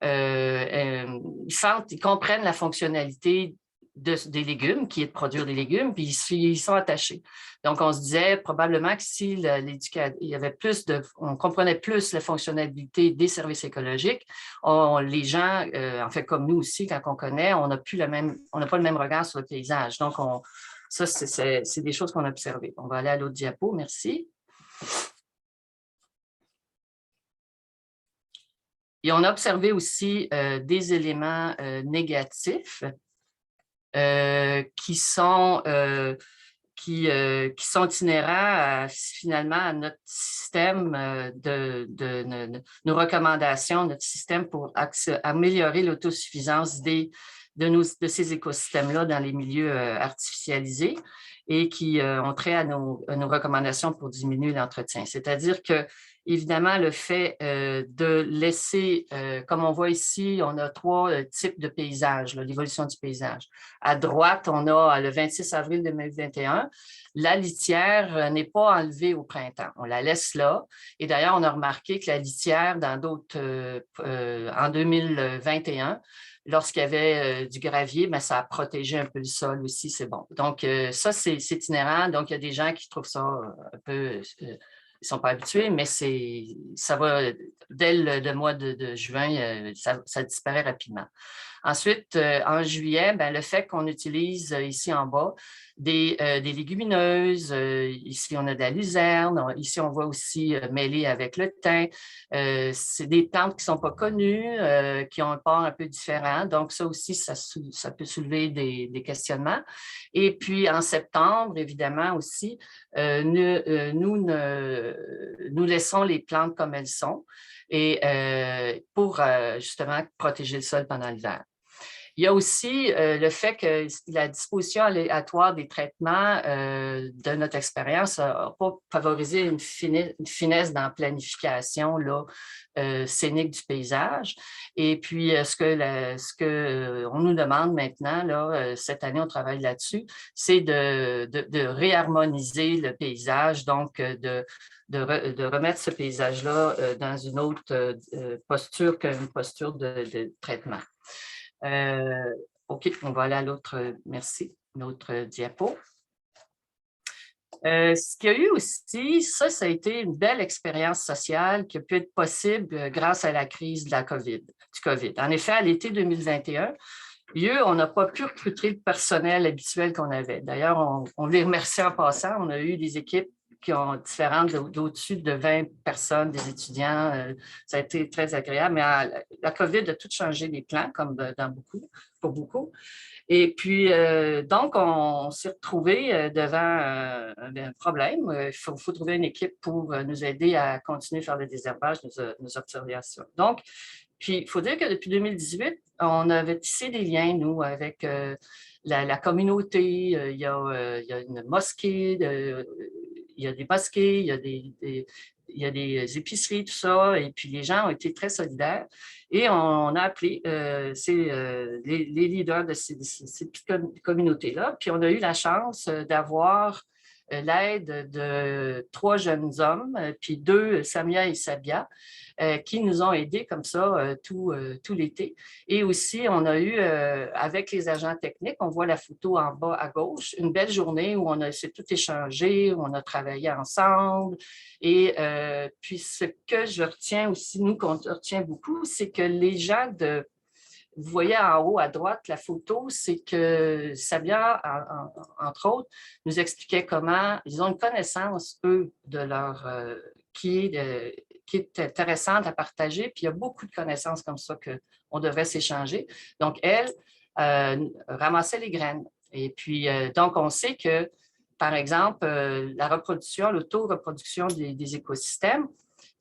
ils comprennent la fonctionnalité des légumes, qui est de produire des légumes, puis ils sont attachés. Donc, on se disait probablement que si il y avait on comprenait plus la fonctionnalité des services écologiques, les gens, en fait, comme nous aussi, quand on connaît, on n'a pas le même regard sur le paysage. Donc, ça, c'est des choses qu'on a observées. On va aller à l'autre diapo, merci. Et on a observé aussi des éléments négatifs qui sont inhérents finalement à notre système nos recommandations, notre système pour améliorer l'autosuffisance de ces écosystèmes-là dans les milieux artificialisés et qui ont trait à nos recommandations pour diminuer l'entretien. C'est-à-dire que évidemment, le fait de laisser, comme on voit ici, on a 3 types de paysages, l'évolution du paysage. À droite, on a le 26 avril 2021, la litière n'est pas enlevée au printemps, on la laisse là. Et d'ailleurs, on a remarqué que la litière, en 2021, lorsqu'il y avait du gravier, ben, ça a protégé un peu le sol aussi, c'est bon. Donc, ça, c'est itinérant. Donc, il y a des gens qui trouvent ça un peu... ils ne sont pas habitués, mais ça va, dès le mois de juin, ça disparaît rapidement. Ensuite, en juillet, ben, le fait qu'on utilise ici en bas des légumineuses, ici on a de la luzerne, ici on voit aussi mêlé avec le thym. C'est des plantes qui ne sont pas connues, qui ont un port un peu différent. Donc, ça aussi, ça peut soulever des questionnements. Et puis, en septembre, évidemment aussi, nous laissons les plantes comme elles sont et pour justement protéger le sol pendant l'hiver. Il y a aussi le fait que la disposition aléatoire des traitements de notre expérience n'a pas favorisé une finesse dans la planification scénique du paysage. Et puis, ce que on nous demande maintenant, cette année, on travaille là-dessus, c'est de réharmoniser le paysage, donc de remettre ce paysage-là dans une autre posture qu'une posture de traitement. OK, on va aller à l'autre, merci, l'autre diapo. Ce qu'il y a eu aussi, ça a été une belle expérience sociale qui a pu être possible grâce à la crise du COVID. En effet, à l'été 2021, on n'a pas pu recruter le personnel habituel qu'on avait. D'ailleurs, on les remercie en passant. On a eu des équipes qui ont différentes d'au-dessus de 20 personnes, des étudiants. Ça a été très agréable. Mais la COVID a tout changé les plans, comme pour beaucoup. Et puis, donc, on s'est retrouvés devant un problème. Il faut trouver une équipe pour nous aider à continuer à faire le désherbage, nos observations. Donc, puis, il faut dire que depuis 2018, on avait tissé des liens, nous, avec la communauté. Il y a une mosquée, il y a des mosquées, il y a des épiceries, tout ça. Et puis, les gens ont été très solidaires. Et on a appelé les leaders de ces communautés-là. Puis, on a eu la chance d'avoir l'aide de 3 jeunes hommes, puis 2, Samia et Sabia, qui nous ont aidés comme ça tout l'été. Et aussi, on a eu, avec les agents techniques, on voit la photo en bas à gauche, une belle journée où on s'est tout échangé, où on a travaillé ensemble. Et puis, ce que je retiens aussi, nous, qu'on retient beaucoup, c'est que les gens vous voyez en haut à droite la photo, c'est que Sabia, entre autres, nous expliquait comment ils ont une connaissance, eux, de leur qui est intéressante à partager. Puis il y a beaucoup de connaissances comme ça qu'on devrait s'échanger. Donc, elle ramassait les graines. Et puis, donc, on sait que, par exemple, la reproduction, l'auto-reproduction des écosystèmes,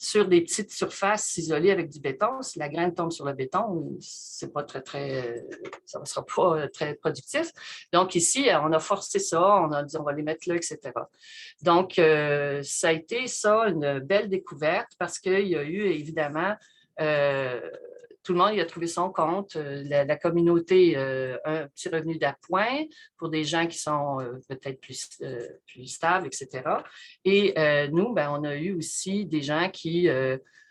sur des petites surfaces isolées avec du béton. Si la graine tombe sur le béton, c'est pas ça ne sera pas très productif. Donc ici, on a forcé ça, on a dit on va les mettre là, etc. Donc, ça a été ça, une belle découverte parce qu'il y a eu évidemment, tout le monde y a trouvé son compte, la communauté, un petit revenu d'appoint pour des gens qui sont peut-être plus stables, etc. Et nous, ben, on a eu aussi des gens qui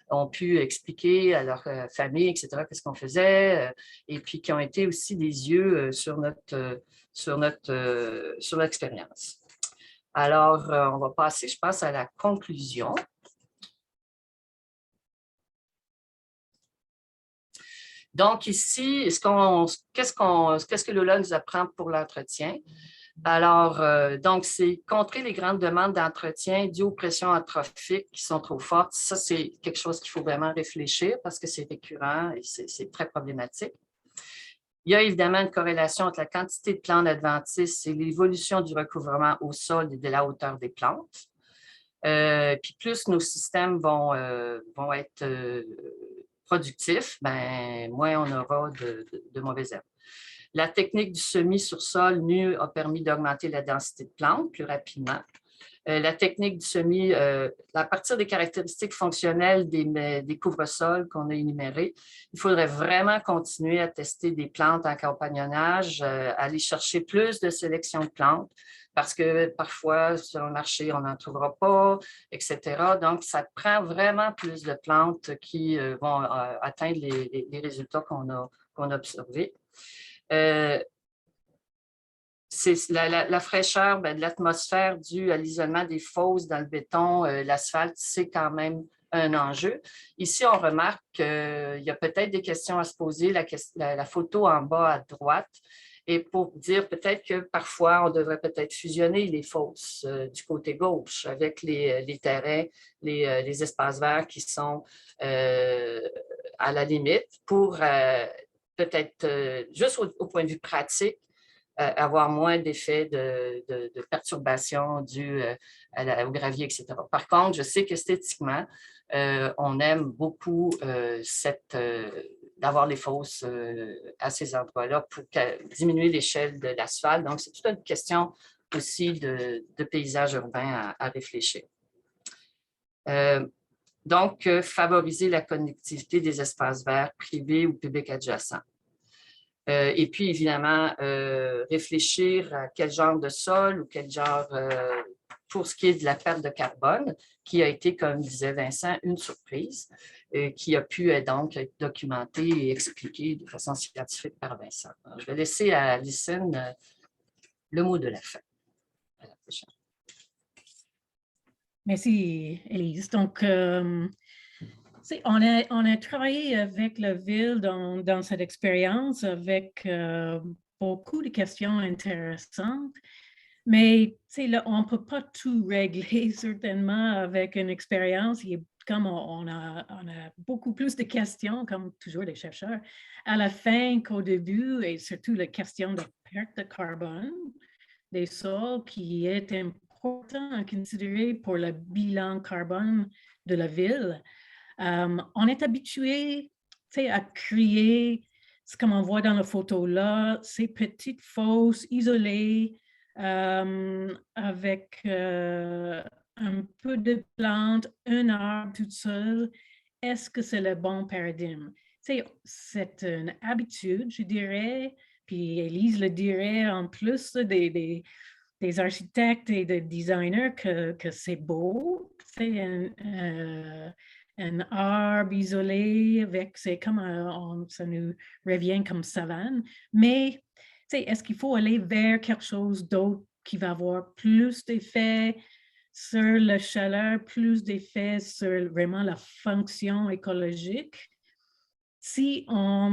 ont pu expliquer à leur famille, etc., qu'est-ce qu'on faisait, et puis qui ont été aussi des yeux sur l'expérience. Alors, on va passer, je pense, à la conclusion. Donc, ici, qu'est-ce que Lola nous apprend pour l'entretien? Alors, donc, c'est contrer les grandes demandes d'entretien dues aux pressions antrophiques qui sont trop fortes. Ça, c'est quelque chose qu'il faut vraiment réfléchir parce que c'est récurrent et c'est très problématique. Il y a évidemment une corrélation entre la quantité de plantes adventices et l'évolution du recouvrement au sol et de la hauteur des plantes. Puis plus nos systèmes vont être productifs, ben, moins on aura de mauvaises herbes. La technique du semis sur sol nu a permis d'augmenter la densité de plantes plus rapidement. La technique du semis, à partir des caractéristiques fonctionnelles des couvre-sols qu'on a énumérés, il faudrait vraiment continuer à tester des plantes en compagnonnage, aller chercher plus de sélection de plantes, parce que parfois, sur le marché, on n'en trouvera pas, etc. Donc, ça prend vraiment plus de plantes qui vont atteindre les résultats qu'on a observés. C'est la fraîcheur de l'atmosphère due à l'isolement des fosses dans le béton, l'asphalte, c'est quand même un enjeu. Ici, on remarque qu'il y a peut-être des questions à se poser, la photo en bas à droite, et pour dire peut-être que parfois, on devrait peut-être fusionner les fosses du côté gauche avec les terrains, les espaces verts qui sont à la limite pour peut-être, juste au point de vue pratique, avoir moins d'effets de perturbation dû au gravier, etc. Par contre, je sais qu'esthétiquement, on aime beaucoup d'avoir les fosses à ces endroits-là pour diminuer l'échelle de l'asphalte. Donc, c'est toute une question aussi de paysage urbain à réfléchir. Donc, favoriser la connectivité des espaces verts privés ou publics adjacents. Et puis, évidemment, réfléchir à quel genre de sol ou quel genre, pour ce qui est de la perte de carbone, qui a été, comme disait Vincent, une surprise, qui a pu donc être documentée et expliquée de façon scientifique par Vincent. Alors, je vais laisser à Alison le mot de la fin. À la prochaine. Merci, Élise. Donc, on a travaillé avec la ville dans cette expérience avec beaucoup de questions intéressantes, mais là, on ne peut pas tout régler certainement avec une expérience. Comme on a beaucoup plus de questions, comme toujours les chercheurs, à la fin qu'au début, et surtout la question de perte de carbone des sols qui est important à considérer pour le bilan carbone de la ville. On est habitué à créer, comme on voit dans la photo là, ces petites fosses isolées avec un peu de plantes, un arbre tout seul. Est-ce que c'est le bon paradigme? C'est une habitude, je dirais, puis Élise le dirait en plus des architectes et des designers que c'est beau, c'est un arbre isolé c'est comme ça nous revient comme savane, mais est-ce qu'il faut aller vers quelque chose d'autre qui va avoir plus d'effet sur la chaleur, plus d'effet sur vraiment la fonction écologique? Si on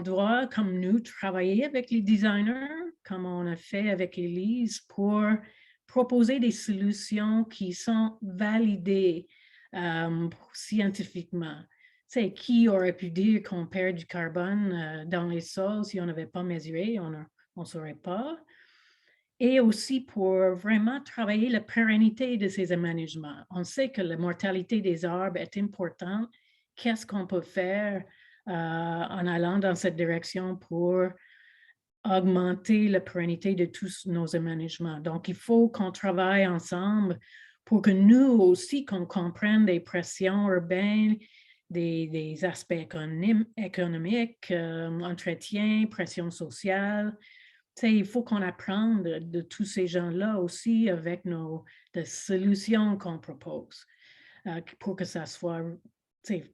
doit, comme nous, travailler avec les designers, comme on a fait avec Élise, pour proposer des solutions qui sont validées scientifiquement. Qui aurait pu dire qu'on perd du carbone dans les sols si on n'avait pas mesuré? On ne saurait pas. et aussi pour vraiment travailler la pérennité de ces aménagements. On sait que la mortalité des arbres est importante. Qu'est-ce qu'on peut faire en allant dans cette direction pour augmenter la pérennité de tous nos aménagements? Donc, il faut qu'on travaille ensemble pour que nous aussi, qu'on comprenne des pressions urbaines, des aspects économiques, entretien, pression sociale. Il faut qu'on apprenne de tous ces gens-là aussi avec les solutions qu'on propose pour que ça soit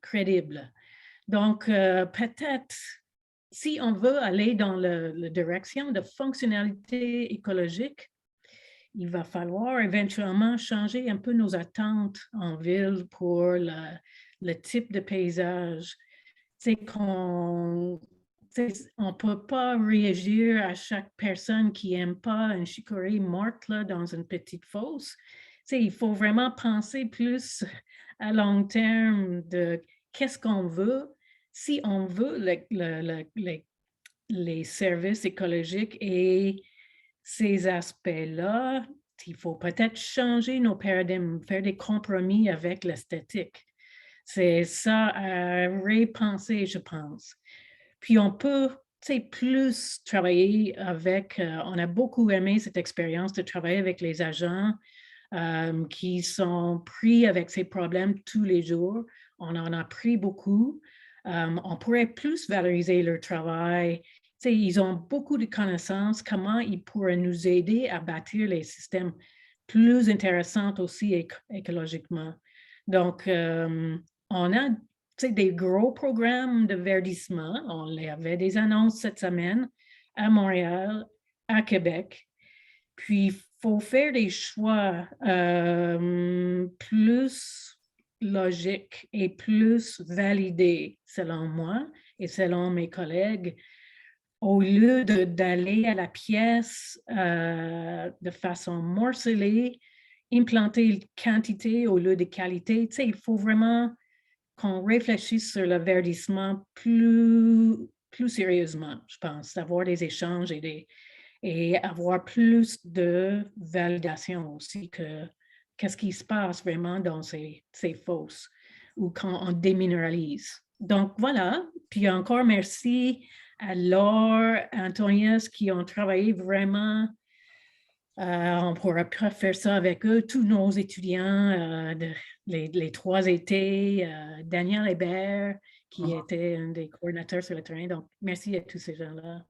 crédible. Donc, peut-être, si on veut aller dans la direction de fonctionnalité écologique, il va falloir éventuellement changer un peu nos attentes en ville pour le type de paysage. On ne peut pas réagir à chaque personne qui n'aime pas une chicorée morte là, dans une petite fosse. Il faut vraiment penser plus à long terme de qu'est-ce qu'on veut. Si on veut les services écologiques et ces aspects-là, il faut peut-être changer nos paradigmes, faire des compromis avec l'esthétique. C'est ça à repenser, je pense. Puis on peut, plus travailler avec, on a beaucoup aimé cette expérience de travailler avec les agents qui sont pris avec ces problèmes tous les jours. On en a appris beaucoup. On pourrait plus valoriser leur travail. Ils ont beaucoup de connaissances, comment ils pourraient nous aider à bâtir les systèmes plus intéressants aussi écologiquement. Donc, on a des gros programmes de verdissement. On avait des annonces cette semaine à Montréal, à Québec. Puis, il faut faire des choix plus logiques et plus validés, selon moi et selon mes collègues, au lieu d'aller à la pièce de façon morcelée, implanter quantité au lieu de qualité. Il faut vraiment qu'on réfléchisse sur le verdissement plus sérieusement, je pense, d'avoir des échanges et avoir plus de validation aussi que qu'est-ce qui se passe vraiment dans ces fosses ou quand on déminéralise. Donc, voilà. Puis encore merci à Laure, Antonius qui ont travaillé vraiment. On pourra faire ça avec eux, tous nos étudiants, les 3 étés, Daniel Hébert, qui était un des coordinateurs sur le terrain. Donc, merci à tous ces gens-là.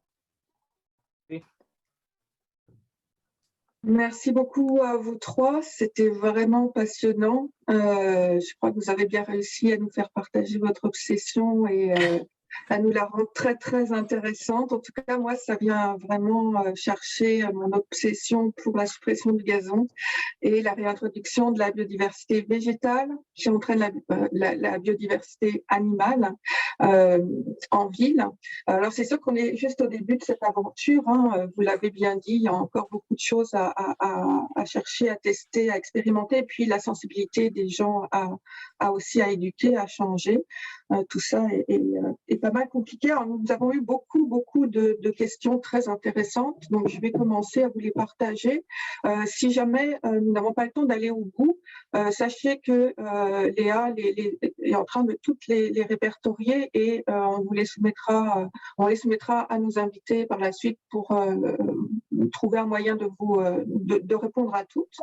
Merci beaucoup à vous 3. C'était vraiment passionnant. Je crois que vous avez bien réussi à nous faire partager votre obsession et à nous la rendre très, très intéressante. En tout cas, moi, ça vient vraiment chercher mon obsession pour la suppression du gazon et la réintroduction de la biodiversité végétale qui entraîne la biodiversité animale en ville. Alors, c'est sûr qu'on est juste au début de cette aventure. Vous l'avez bien dit, il y a encore beaucoup de choses à chercher, à tester, à expérimenter. Et puis, la sensibilité des gens aussi à éduquer, à changer. Tout ça est pas mal compliqué. Alors, nous avons eu beaucoup de questions très intéressantes. Donc, je vais commencer à vous les partager. Si jamais nous n'avons pas le temps d'aller au bout, sachez que Léa est en train de toutes les répertorier et on les soumettra à nos invités par la suite pour trouver un moyen de répondre à toutes.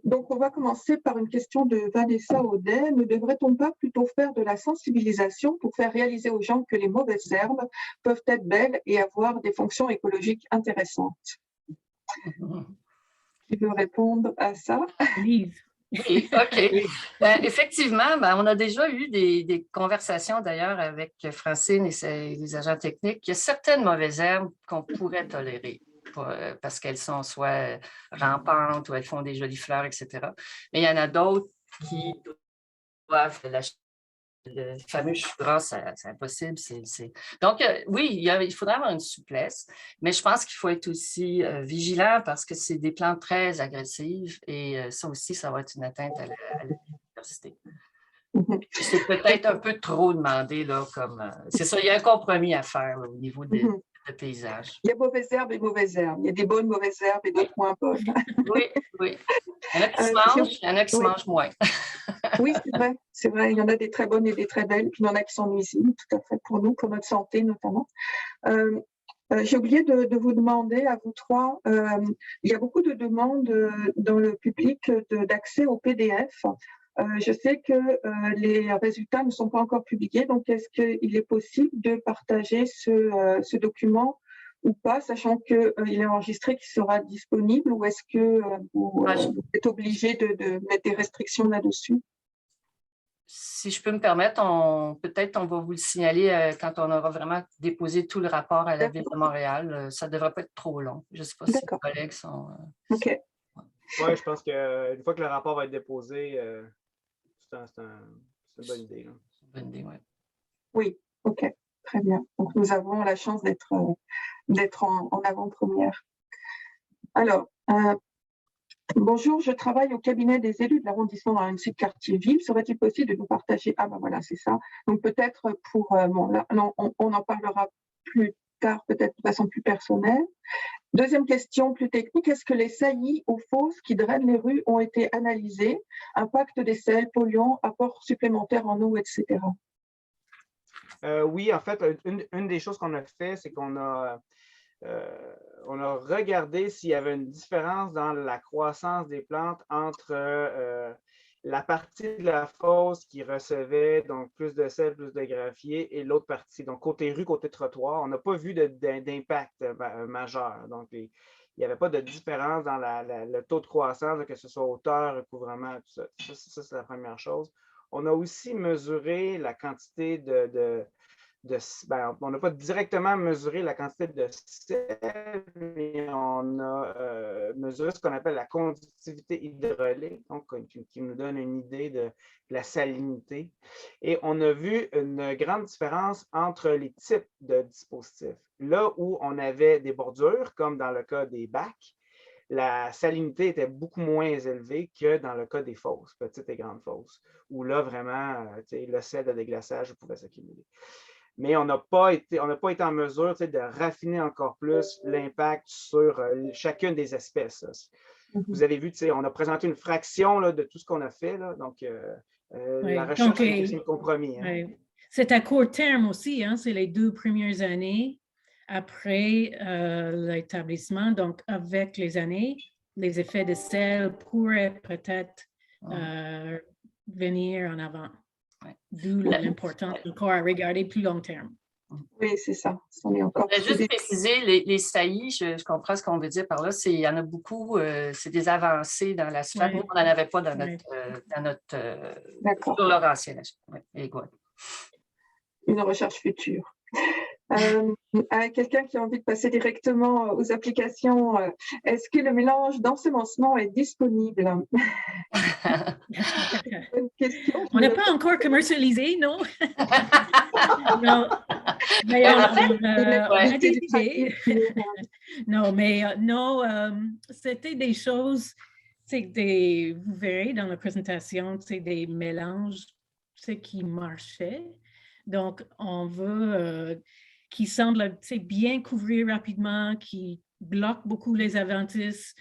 Donc, on va commencer par une question de Vanessa Audet. Ne devrait-on pas plutôt faire de la sensibilisation pour faire réaliser aux gens que les mauvaises herbes peuvent être belles et avoir des fonctions écologiques intéressantes? Qui veut répondre à ça? Lise. Oui, OK. Effectivement, on a déjà eu des conversations d'ailleurs avec Francine et les agents techniques. Il y a certaines mauvaises herbes qu'on pourrait tolérer parce qu'elles sont soit rampantes ou elles font des jolies fleurs, etc. Mais il y en a d'autres qui doivent lâcher. Le fameux chou gras, c'est impossible. Donc, oui, il faudrait avoir une souplesse, mais je pense qu'il faut être aussi vigilant parce que c'est des plantes très agressives et ça aussi, ça va être une atteinte à la biodiversité. C'est peut-être un peu trop demandé, là, c'est ça, il y a un compromis à faire là, au niveau des de paysage. Il y a mauvaises herbes et mauvaises herbes. Il y a des bonnes mauvaises herbes et d'autres moins bonnes. Oui, oui. Il y en a qui se mangent, il y en a qui se mangent moins. Oui, c'est vrai, c'est vrai. Il y en a des très bonnes et des très belles, puis il y en a qui sont nuisibles, tout à fait, pour nous, pour notre santé notamment. J'ai oublié de vous demander à vous trois, il y a beaucoup de demandes dans le public d'accès au PDF. Je sais que les résultats ne sont pas encore publiés, donc est-ce qu'il est possible de partager ce document ou pas, sachant qu'il est enregistré, qu'il sera disponible, ou est-ce que vous êtes obligé de mettre des restrictions là-dessus? Si je peux me permettre, peut-être on va vous le signaler quand on aura vraiment déposé tout le rapport à la Ville de Montréal. Ça ne devrait pas être trop long. Je ne sais pas si les collègues sont… OK. Oui, je pense qu'une fois que le rapport va être déposé, c'est une bonne idée. C'est une bonne idée, oui. Oui, OK, très bien. Donc, nous avons la chance d'être en avant-première. Alors, bonjour, je travaille au cabinet des élus de l'arrondissement dans le quartier-ville. Serait-il possible de nous partager… Ah ben voilà, c'est ça. Donc peut-être pour… bon, là, non, on en parlera plus tard, peut-être de façon plus personnelle. Deuxième question, plus technique. Est-ce que les saillies ou fosses qui drainent les rues ont été analysées? Impact des sels, polluants, apport supplémentaire en eau, etc. Oui, en fait, une des choses qu'on a fait, c'est qu'on a… on a regardé s'il y avait une différence dans la croissance des plantes entre la partie de la fosse qui recevait donc plus de sel, plus de graffier et l'autre partie. Donc, côté rue, côté trottoir, on n'a pas vu d'impact majeur. Donc, il n'y avait pas de différence dans le taux de croissance, que ce soit hauteur, recouvrement, tout ça. Ça, c'est la première chose. On a aussi mesuré la quantité on n'a pas directement mesuré la quantité de sel, mais on a mesuré ce qu'on appelle la conductivité hydraulique, donc qui nous donne une idée de la salinité. Et on a vu une grande différence entre les types de dispositifs. Là où on avait des bordures, comme dans le cas des bacs, la salinité était beaucoup moins élevée que dans le cas des fosses, petites et grandes fosses, où là, vraiment, le sel de déglaçage pouvait s'accumuler. Mais on n'a pas été en mesure de raffiner encore plus l'impact sur chacune des espèces. Vous avez vu, on a présenté une fraction là, de tout ce qu'on a fait. Là, donc, la recherche a été compromise. Oui. C'est à court terme aussi, hein, c'est les 2 premières années après l'établissement. Donc, avec les années, les effets de sel pourraient peut-être venir en avant. D'où l'importance encore à regarder plus long terme. Oui, c'est ça. On est encore… Je voudrais juste préciser, les saillies, je comprends ce qu'on veut dire par là, il y en a beaucoup, c'est des avancées dans l'asphalte. Oui. Nous, on n'en avait pas dans notre sur leur ancien asphalte. Une recherche future. Quelqu'un qui a envie de passer directement aux applications, est-ce que le mélange d'ensemencement est disponible? Une question. On n'a pas encore commercialisé, non? Non. Mais on a des idées. Non, mais non, c'était des choses, vous verrez dans la présentation, c'est des mélanges qui marchaient. Donc, on veut qui semble bien couvrir rapidement, qui bloque beaucoup les adventices.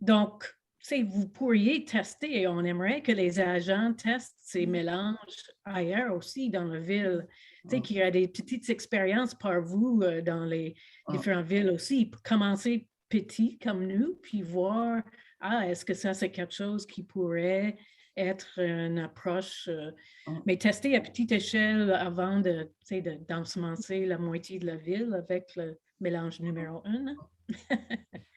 Donc, vous pourriez tester et on aimerait que les agents testent ces mélanges ailleurs aussi dans la ville. Qu'il y a des petites expériences par vous dans les différentes villes aussi. Commencer petit comme nous, puis voir, est-ce que ça, c'est quelque chose qui pourrait être une approche, mais tester à petite échelle avant d'ensemencer la moitié de la ville avec le mélange numéro 1.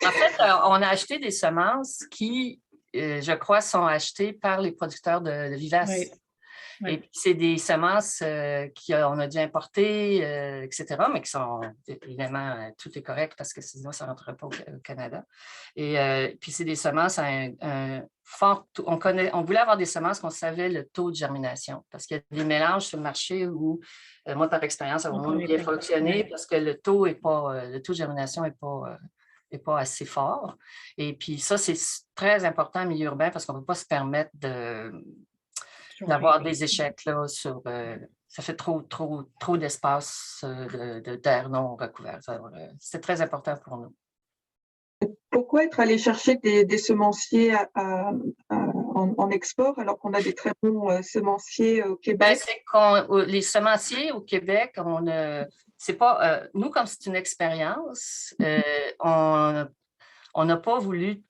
En fait, on a acheté des semences qui, je crois, sont achetées par les producteurs de vivaces. Oui. Oui. Et puis, c'est des semences qu'on a dû importer, etc., mais qui sont, évidemment, tout est correct parce que sinon, ça ne rentrerait pas au Canada. Et puis, c'est des semences à un fort taux. On voulait avoir des semences qu'on savait le taux de germination parce qu'il y a des mélanges sur le marché où, moi, par expérience, ça va moins bien fonctionner parce que le taux de germination n'est pas assez fort. Et puis, ça, c'est très important en milieu urbain parce qu'on ne peut pas se permettre d'avoir des échecs là, sur ça fait trop d'espace de terre non recouvert. C'était très important pour nous. Pourquoi être allé chercher des semenciers en export alors qu'on a des très bons semenciers au Québec? Les semenciers au Québec, c'est pas nous, comme c'est une expérience, on n'a pas voulu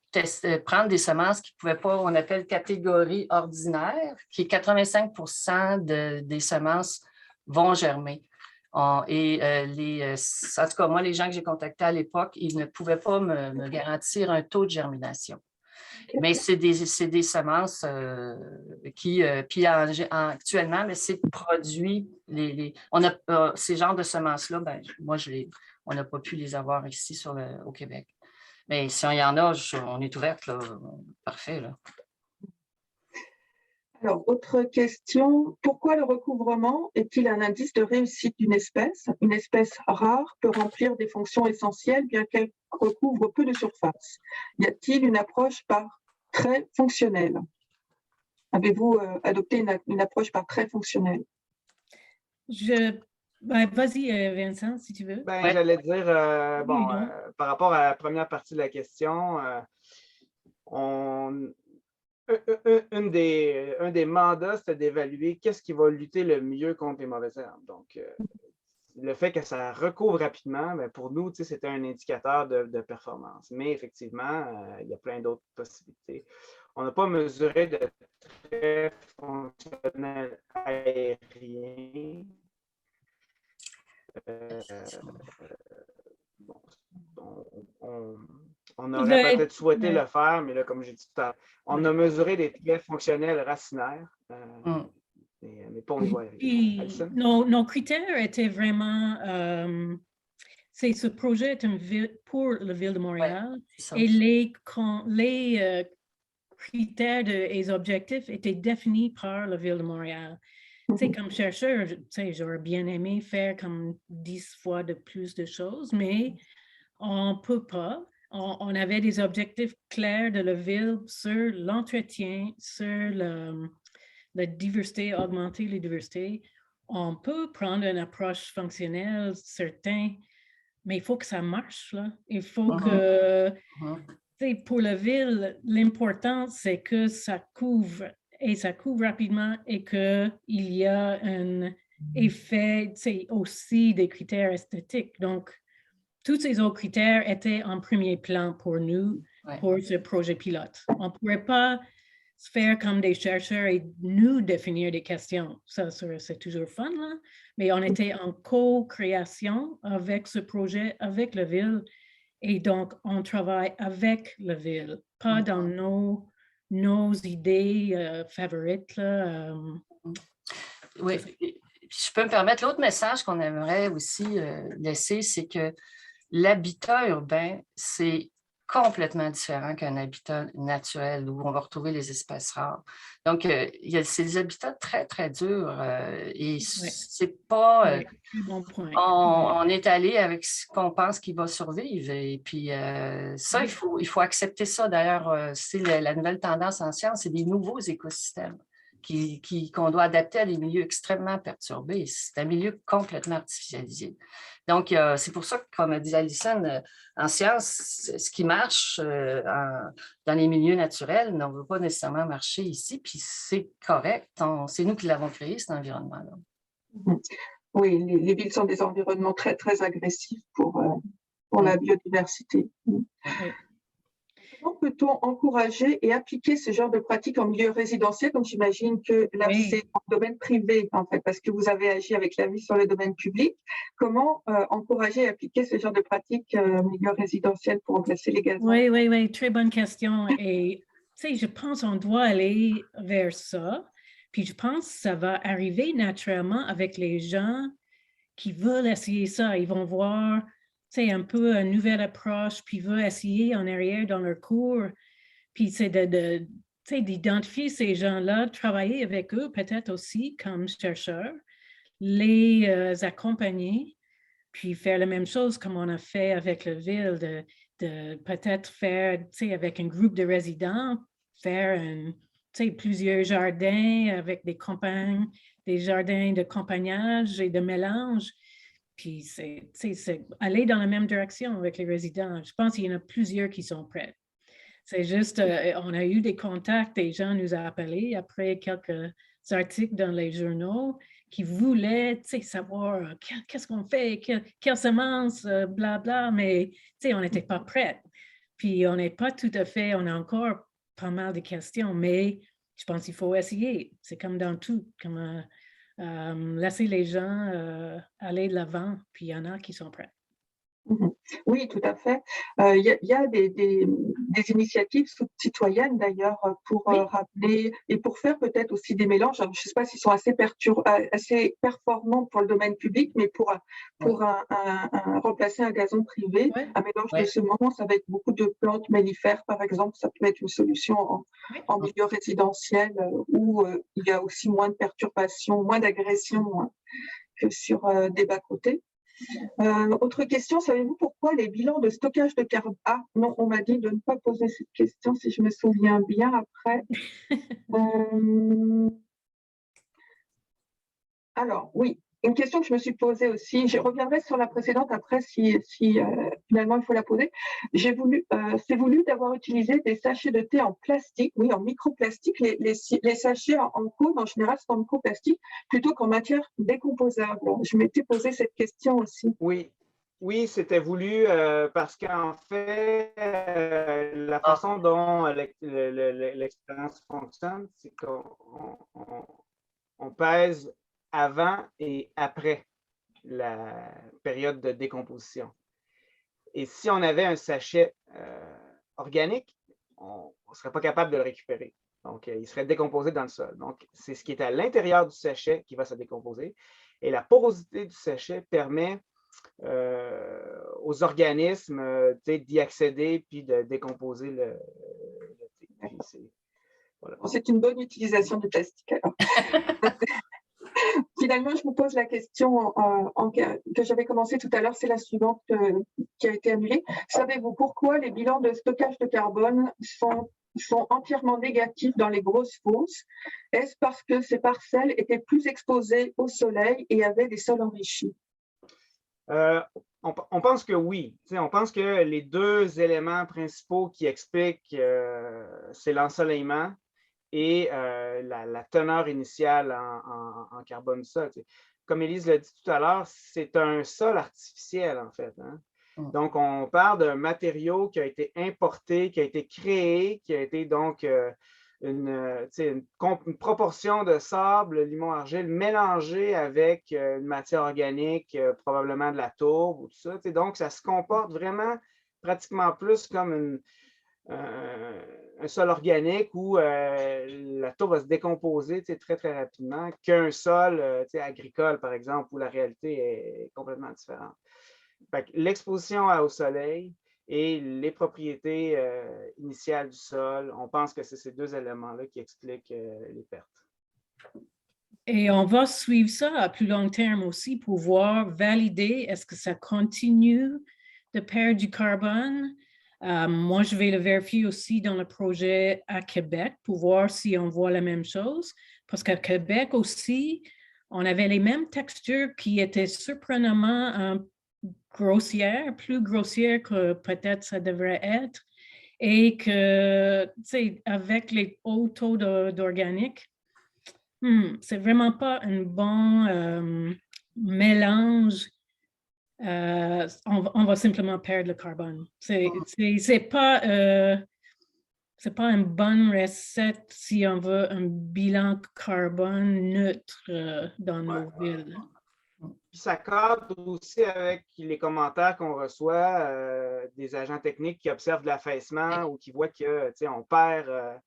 prendre des semences qui ne pouvaient pas, on appelle catégorie ordinaire, qui est 85% des semences vont germer. En tout cas, moi, les gens que j'ai contactés à l'époque, ils ne pouvaient pas me garantir un taux de germination. Mais c'est des semences qui, puis actuellement, mais c'est produit, on a ces genres de semences-là, ben, moi, on n'a pas pu les avoir ici au Québec. Mais si il y en a, on est ouverte, là, parfait. Là. Alors, autre question, pourquoi le recouvrement est-il un indice de réussite d'une espèce? Une espèce rare peut remplir des fonctions essentielles bien qu'elle recouvre peu de surface. Y a-t-il une approche par trait fonctionnel? Avez-vous adopté une approche par trait fonctionnel? Vas-y, Vincent, si tu veux. Ben, j'allais dire, par rapport à la première partie de la question, un des mandats, c'était d'évaluer qu'est-ce qui va lutter le mieux contre les mauvaises herbes. Donc, le fait que ça recouvre rapidement, ben, pour nous, c'était un indicateur de performance. Mais effectivement, il y a plein d'autres possibilités. On n'a pas mesuré de trait fonctionnel aérien. On aurait peut-être souhaité le faire, mais là, comme j'ai dit tout à l'heure, on a mesuré des traits fonctionnels racinaires, mais pas au niveau aérien. Nos critères étaient vraiment, ce projet est pour la Ville de Montréal, et les critères et objectifs étaient définis par la Ville de Montréal. Comme chercheur, j'aurais bien aimé faire comme 10 fois de plus de choses, mais on ne peut pas. On avait des objectifs clairs de la ville sur l'entretien, sur la diversité, augmenter la diversité. On peut prendre une approche fonctionnelle, certain, mais il faut que ça marche, là. Il faut que, pour la ville, l'important, c'est que ça couvre, et ça couvre rapidement, et qu'il y a un effet, aussi des critères esthétiques. Donc, tous ces autres critères étaient en premier plan pour nous, pour ce projet pilote. On ne pourrait pas se faire comme des chercheurs et nous définir des questions. Ça, c'est toujours fun, là. Mais on était en co-création avec ce projet, avec la ville. Et donc, on travaille avec la ville, pas dans nos idées favorites, là. Oui, je peux me permettre, l'autre message qu'on aimerait aussi laisser, c'est que l'habitat urbain, c'est complètement différent qu'un habitat naturel où on va retrouver les espèces rares. Donc, c'est des habitats très, très durs et c'est pas... bon point. On est allé avec ce qu'on pense qu'il va survivre et puis ça, il faut accepter ça. D'ailleurs, c'est la nouvelle tendance en science, c'est des nouveaux écosystèmes qu'on doit adapter à des milieux extrêmement perturbés. C'est un milieu complètement artificialisé. Donc, c'est pour ça que, comme a dit Alison, en science, ce qui marche dans les milieux naturels ne veut pas nécessairement marcher ici, puis c'est correct. C'est nous qui l'avons créé, cet environnement-là. Oui, les villes sont des environnements très, très agressifs pour la biodiversité. Oui. Comment peut-on encourager et appliquer ce genre de pratique en milieu résidentiel, comme j'imagine que là, c'est en domaine privé, en fait, parce que vous avez agi avec la vie sur le domaine public. Comment encourager et appliquer ce genre de pratique en milieu résidentiel pour remplacer les gazons? Oui, très bonne question. Et, je pense qu'on doit aller vers ça. Puis je pense que ça va arriver naturellement avec les gens qui veulent essayer ça. Ils vont voir un peu une nouvelle approche, puis veulent essayer en arrière dans leur cours. Puis c'est d'identifier ces gens-là, travailler avec eux peut-être aussi comme chercheurs, les accompagner, puis faire la même chose comme on a fait avec la ville, de peut-être faire, avec un groupe de résidents, faire plusieurs jardins avec des jardins de compagnage et de mélange. Puis c'est aller dans la même direction avec les résidents. Je pense qu'il y en a plusieurs qui sont prêts. C'est juste, on a eu des contacts, des gens nous ont appelés après quelques articles dans les journaux qui voulaient savoir qu'est-ce qu'on fait, quelle semence, blabla, mais on n'était pas prêts. Puis on n'est pas tout à fait, on a encore pas mal de questions, mais je pense qu'il faut essayer. C'est comme dans tout, comme laisser les gens aller de l'avant, puis il y en a qui sont prêts. Oui, tout à fait. Il y a des initiatives citoyennes d'ailleurs pour rappeler et pour faire peut-être aussi des mélanges. Je ne sais pas s'ils sont assez performants pour le domaine public, mais pour remplacer un gazon privé, un mélange de semences avec beaucoup de plantes mellifères, par exemple, ça peut être une solution en milieu résidentiel où il y a aussi moins de perturbations, moins d'agressions que sur des bas-côtés. Autre question, savez-vous pourquoi les bilans de stockage de carbone... Ah non, on m'a dit de ne pas poser cette question si je me souviens bien après. Alors oui, une question que je me suis posée aussi, je reviendrai sur la précédente après si finalement il faut la poser. C'est voulu d'avoir utilisé des sachets de thé en plastique, oui, en microplastique. Les sachets en cône, en général, sont en microplastique plutôt qu'en matière décomposable. Je m'étais posé cette question aussi. Oui, c'était voulu parce qu'en fait, la façon dont l'expérience fonctionne, c'est qu'on pèse avant et après la période de décomposition. Et si on avait un sachet organique, on ne serait pas capable de le récupérer. Donc, il serait décomposé dans le sol. Donc, c'est ce qui est à l'intérieur du sachet qui va se décomposer. Et la porosité du sachet permet aux organismes d'y accéder puis de décomposer le thé. Voilà. C'est une bonne utilisation du plastique alors. Finalement, je vous pose la question que j'avais commencé tout à l'heure, c'est la suivante qui a été annulée. Savez-vous pourquoi les bilans de stockage de carbone sont entièrement négatifs dans les grosses fosses? Est-ce parce que ces parcelles étaient plus exposées au soleil et avaient des sols enrichis? On pense que oui. On pense que les deux éléments principaux qui expliquent c'est l'ensoleillement et la teneur initiale en carbone du sol. Comme Élise l'a dit tout à l'heure, c'est un sol artificiel, en fait. Hein? Donc, on parle d'un matériau qui a été importé, qui a été créé, qui a été donc une proportion de sable, limon-argile mélangée avec une matière organique, probablement de la tourbe ou tout ça. Donc, ça se comporte vraiment pratiquement plus comme un sol organique où la tourbe va se décomposer très, très rapidement qu'un sol agricole, par exemple, où la réalité est complètement différente. L'exposition au soleil et les propriétés initiales du sol, on pense que c'est ces deux éléments-là qui expliquent les pertes. Et on va suivre ça à plus long terme aussi pour voir, valider, est-ce que ça continue de perdre du carbone? Moi, je vais le vérifier aussi dans le projet à Québec pour voir si on voit la même chose. Parce qu'à Québec aussi, on avait les mêmes textures qui étaient surprenamment grossières, plus grossières que peut-être ça devrait être. Et que, tu sais, avec les hauts taux d'organique, c'est vraiment pas un bon mélange. On va simplement perdre le carbone. C'est pas une bonne recette si on veut un bilan carbone neutre dans nos villes. Puis ça cadre aussi avec les commentaires qu'on reçoit des agents techniques qui observent de l'affaissement ou qui voient qu'on perd.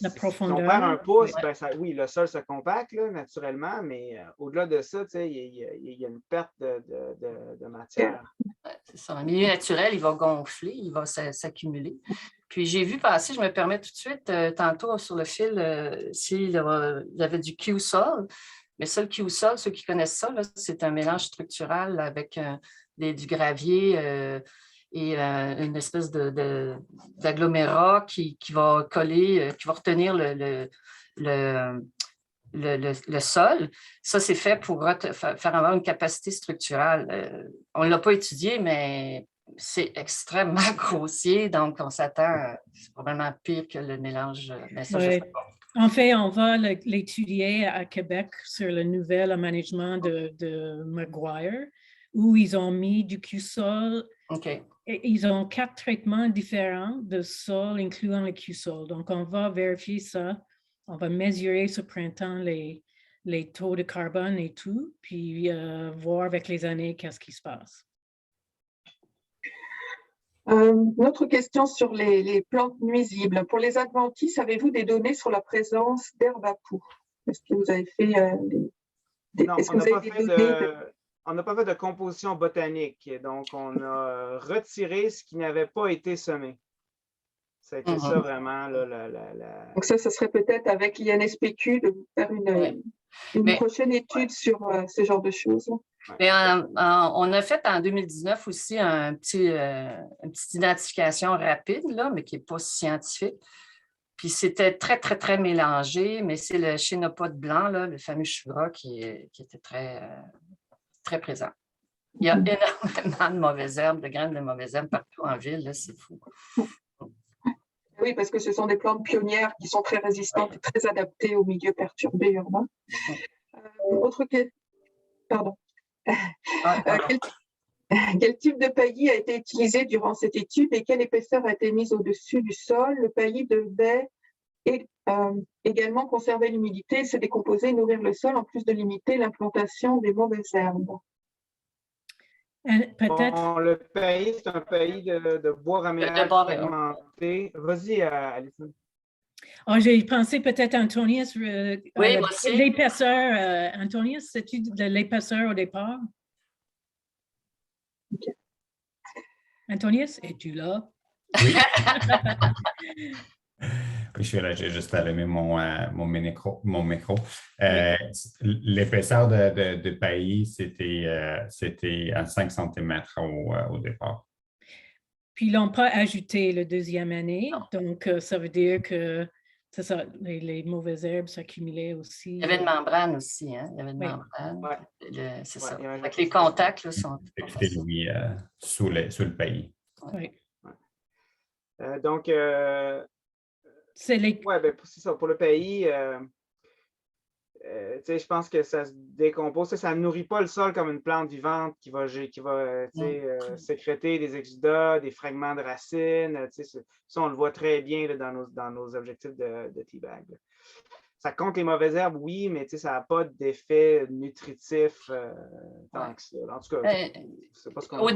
La profondeur. Si on perd un pouce, oui, le sol se compacte là, naturellement, mais au-delà de ça, il y a une perte de matière. C'est ça. En milieu naturel, il va gonfler, il va s'accumuler. Puis j'ai vu passer, je me permets tout de suite, tantôt sur le fil, s'il y avait du Q-Sol. Mais ça, le Q-Sol, ceux qui connaissent ça, c'est un mélange structural avec du gravier et une espèce d'agglomérat qui va coller, qui va retenir le sol. Ça, c'est fait pour faire avoir une capacité structurale. On ne l'a pas étudié, mais c'est extrêmement grossier, donc on s'attend, c'est probablement pire que le mélange. Mais ça, je sais pas. En fait, on va l'étudier à Québec sur le nouvel aménagement de McGuire, où ils ont mis du Q-sol. OK. Et ils ont 4 traitements différents de sol, incluant le Q-sol. Donc, on va vérifier ça. On va mesurer ce printemps les taux de carbone et tout, puis voir avec les années qu'est-ce qui se passe. Notre question sur les plantes nuisibles. Pour les adventices, avez-vous des données sur la présence d'herbes à poux? Est-ce que vous avez fait Non, on n'a pas fait de composition botanique. Donc, on a retiré ce qui n'avait pas été semé. Ça a été ça vraiment. Donc ça serait peut-être avec l'INSPQ de faire une prochaine étude sur ce genre de choses. Mais on a fait en 2019 aussi une petite identification rapide, là, mais qui n'est pas scientifique. Puis c'était très, très, très mélangé, mais c'est le chénopode blanc, là, le fameux chura, qui était très, très présent. Il y a énormément de mauvaises herbes, de graines de mauvaises herbes partout en ville, c'est fou. Oui, parce que ce sont des plantes pionnières qui sont très résistantes et très adaptées aux milieux perturbés urbains. Autre question. Pardon. Quel type de paillis a été utilisé durant cette étude et quelle épaisseur a été mise au-dessus du sol? Le paillis devait également conserver l'humidité, se décomposer et nourrir le sol, en plus de limiter l'implantation des mauvaises herbes. Peut-être. Le paillis, c'est un paillis de bois raménage fragmenté. Vas-y, Alison. J'ai pensé peut-être Antonius. Oui, moi aussi. L'épaisseur. Antonius, c'est-tu de l'épaisseur au départ? Okay. Antonius, es-tu là? Oui. Oui, je suis là, j'ai juste allumé mon micro. L'épaisseur de paillis, c'était à 5 cm au départ. Puis, ils n'ont pas ajouté la deuxième année. Donc, ça veut dire que c'est ça, les mauvaises herbes s'accumulaient aussi. Il y avait une membrane aussi, hein? Il y avait une membrane. Ouais. C'est ça. Avec les contacts, là, sont. Oui, sous le paillis. Oui. Donc, c'est ça. Pour le paillis, je pense que ça se décompose. Ça ne nourrit pas le sol comme une plante vivante qui va sécréter des exudats, des fragments de racines. Ça, on le voit très bien là, dans nos objectifs de T-Bag. Ça compte les mauvaises herbes, oui, mais ça n'a pas d'effet nutritif tant que ça. En tout cas, c'est pas ce qu'on au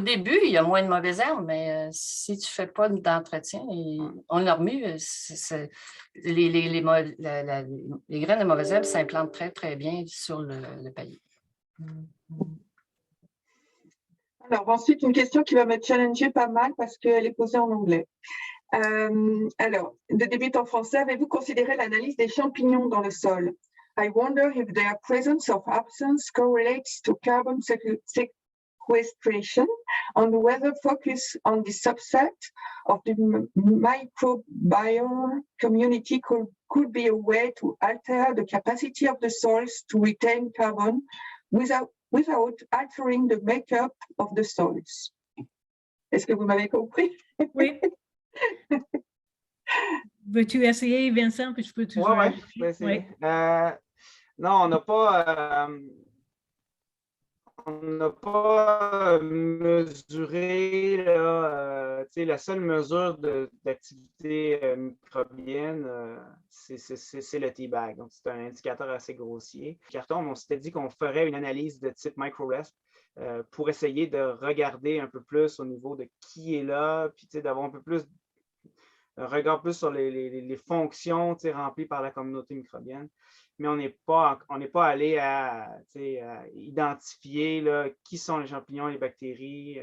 début, il y a moins de mauvaises herbes, mais si tu ne fais pas d'entretien, on l'a remis. Les graines de mauvaises herbes s'implantent très, très bien sur le paillis. Alors, ensuite, une question qui va me challenger pas mal parce qu'elle est posée en anglais. Alors, de début en français, avez-vous considéré l'analyse des champignons dans le sol? I wonder if their presence or absence correlates to carbon sequestration and whether focus on the subset of the microbiome community could be a way to alter the capacity of the soils to retain carbon without altering the makeup of the soils. Est-ce que vous m'avez compris? Oui. Veux-tu essayer, Vincent, puis je peux toujours... Oui, je vais essayer. Non, on n'a pas mesuré la seule mesure d'activité microbienne, c'est le T-Bag. Donc, c'est un indicateur assez grossier. Carton, on s'était dit qu'on ferait une analyse de type MicroResp pour essayer de regarder un peu plus au niveau de qui est là, puis d'avoir un peu plus un regard plus sur les fonctions remplies par la communauté microbienne. Mais on n'est pas allé à identifier là, qui sont les champignons, les bactéries.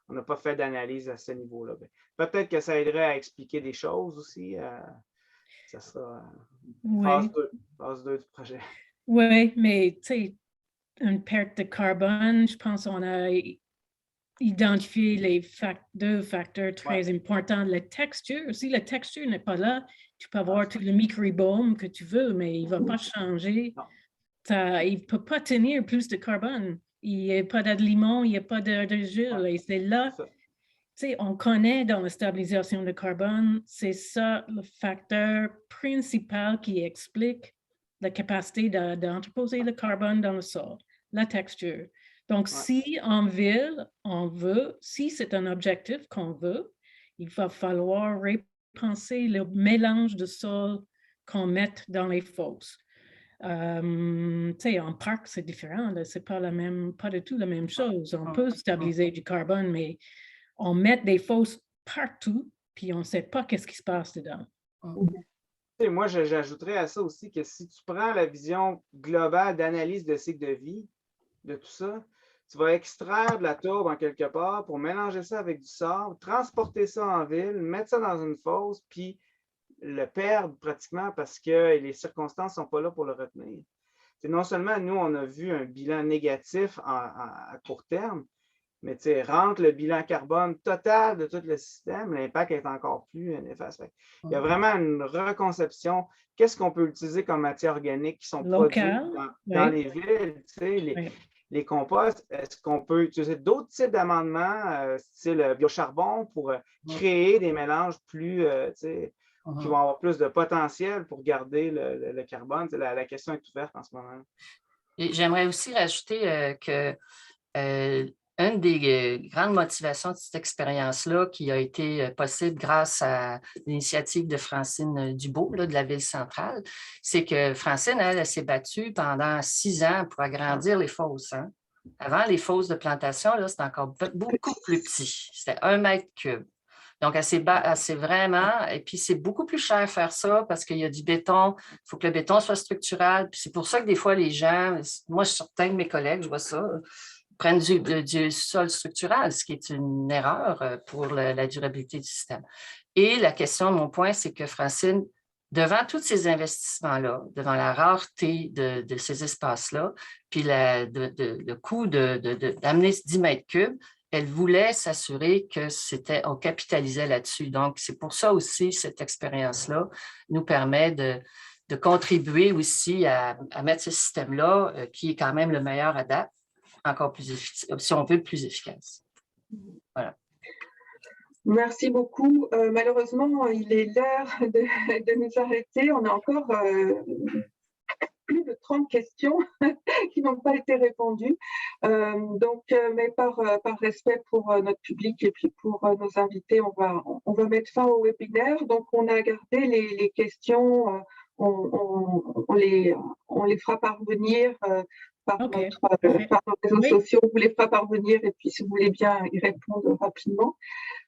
On n'a pas fait d'analyse à ce niveau-là. Peut-être que ça aiderait à expliquer des choses aussi. Ça sera phase 2 du projet. Oui, mais tu sais, une perte de carbone, je pense qu'on a identifier les deux facteurs très importants. La texture, si la texture n'est pas là, tu peux avoir tout le microbiome que tu veux, mais il ne va pas changer. Il ne peut pas tenir plus de carbone. Il n'y a pas d'aliments, il n'y a pas d'argile. Et c'est là, tu sais, on connaît dans la stabilisation de carbone, c'est ça le facteur principal qui explique la capacité d'entreposer le carbone dans le sol, la texture. Donc, si en ville, on veut, si c'est un objectif qu'on veut, il va falloir repenser le mélange de sol qu'on met dans les fosses. Tu sais, en parc, c'est différent. C'est pas du tout la même chose. On peut stabiliser du carbone, mais on met des fosses partout, puis on ne sait pas qu'est-ce qui se passe dedans. Et moi, j'ajouterais à ça aussi que si tu prends la vision globale d'analyse de cycle de vie, de tout ça, tu vas extraire de la tourbe en quelque part pour mélanger ça avec du sable, transporter ça en ville, mettre ça dans une fosse, puis le perdre pratiquement parce que les circonstances ne sont pas là pour le retenir. C'est non seulement nous, on a vu un bilan négatif à court terme, mais rentre le bilan carbone total de tout le système, l'impact est encore plus néfaste. Il y a vraiment une reconception. Qu'est-ce qu'on peut utiliser comme matière organique qui sont produites dans les villes? Les composts, est-ce qu'on peut utiliser d'autres types d'amendements, style biocharbon, pour créer des mélanges plus, qui vont avoir plus de potentiel pour garder le carbone? La question est ouverte en ce moment. Et j'aimerais aussi rajouter que une des grandes motivations de cette expérience-là qui a été possible grâce à l'initiative de Francine Dubo, là, de la Ville-Centrale, c'est que Francine, elle s'est battue pendant 6 ans pour agrandir les fosses. Hein. Avant, les fosses de plantation, c'était encore beaucoup plus petit. C'était 1 mètre cube. Donc, elle s'est vraiment... Et puis, c'est beaucoup plus cher faire ça parce qu'il y a du béton. Il faut que le béton soit structural. Puis c'est pour ça que des fois, les gens... Moi, certains de mes collègues, je vois ça... prennent du sol structural, ce qui est une erreur pour la durabilité du système. Et la question, mon point, c'est que Francine, devant tous ces investissements-là, devant la rareté de ces espaces-là, puis le coût d'amener 10 mètres cubes, elle voulait s'assurer qu'on capitalisait là-dessus. Donc, c'est pour ça aussi, cette expérience-là nous permet de contribuer aussi à mettre ce système-là, qui est quand même le meilleur à date, encore plus efficace, si on veut, plus efficace. Voilà. Merci beaucoup. Malheureusement, il est l'heure de nous arrêter. On a encore plus de 30 questions qui n'ont pas été répondues. Mais par respect pour notre public et puis pour nos invités, on va mettre fin au webinaire. Donc, on a gardé les questions, on les fera parvenir par nos réseaux sociaux, on vous les fera parvenir et puis si vous voulez bien y répondre rapidement.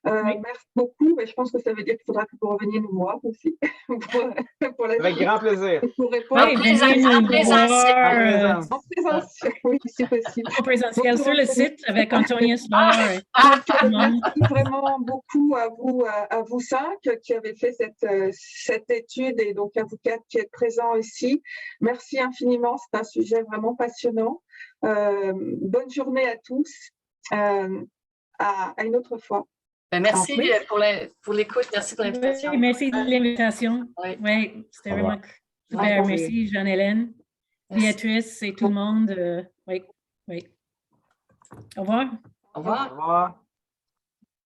Merci beaucoup. Je pense que ça veut dire qu'il faudra que vous reveniez nous voir aussi. Avec grand plaisir. Pour répondre. En présentiel, oui, c'est possible. En présentiel sur le site avec Antonia Sbar. Merci vraiment beaucoup à vous 5 qui avez fait cette étude et donc à vous 4 qui êtes présents ici. Merci infiniment. C'est un sujet vraiment passionnant. Bonne journée à tous. À une autre fois. Merci pour l'écoute. Merci pour l'invitation. Oui, merci de l'invitation. Oui, c'était vraiment super. Merci, Jeanne-Hélène, Béatrice et tout le monde. Oui. Au revoir. Au revoir. Au revoir.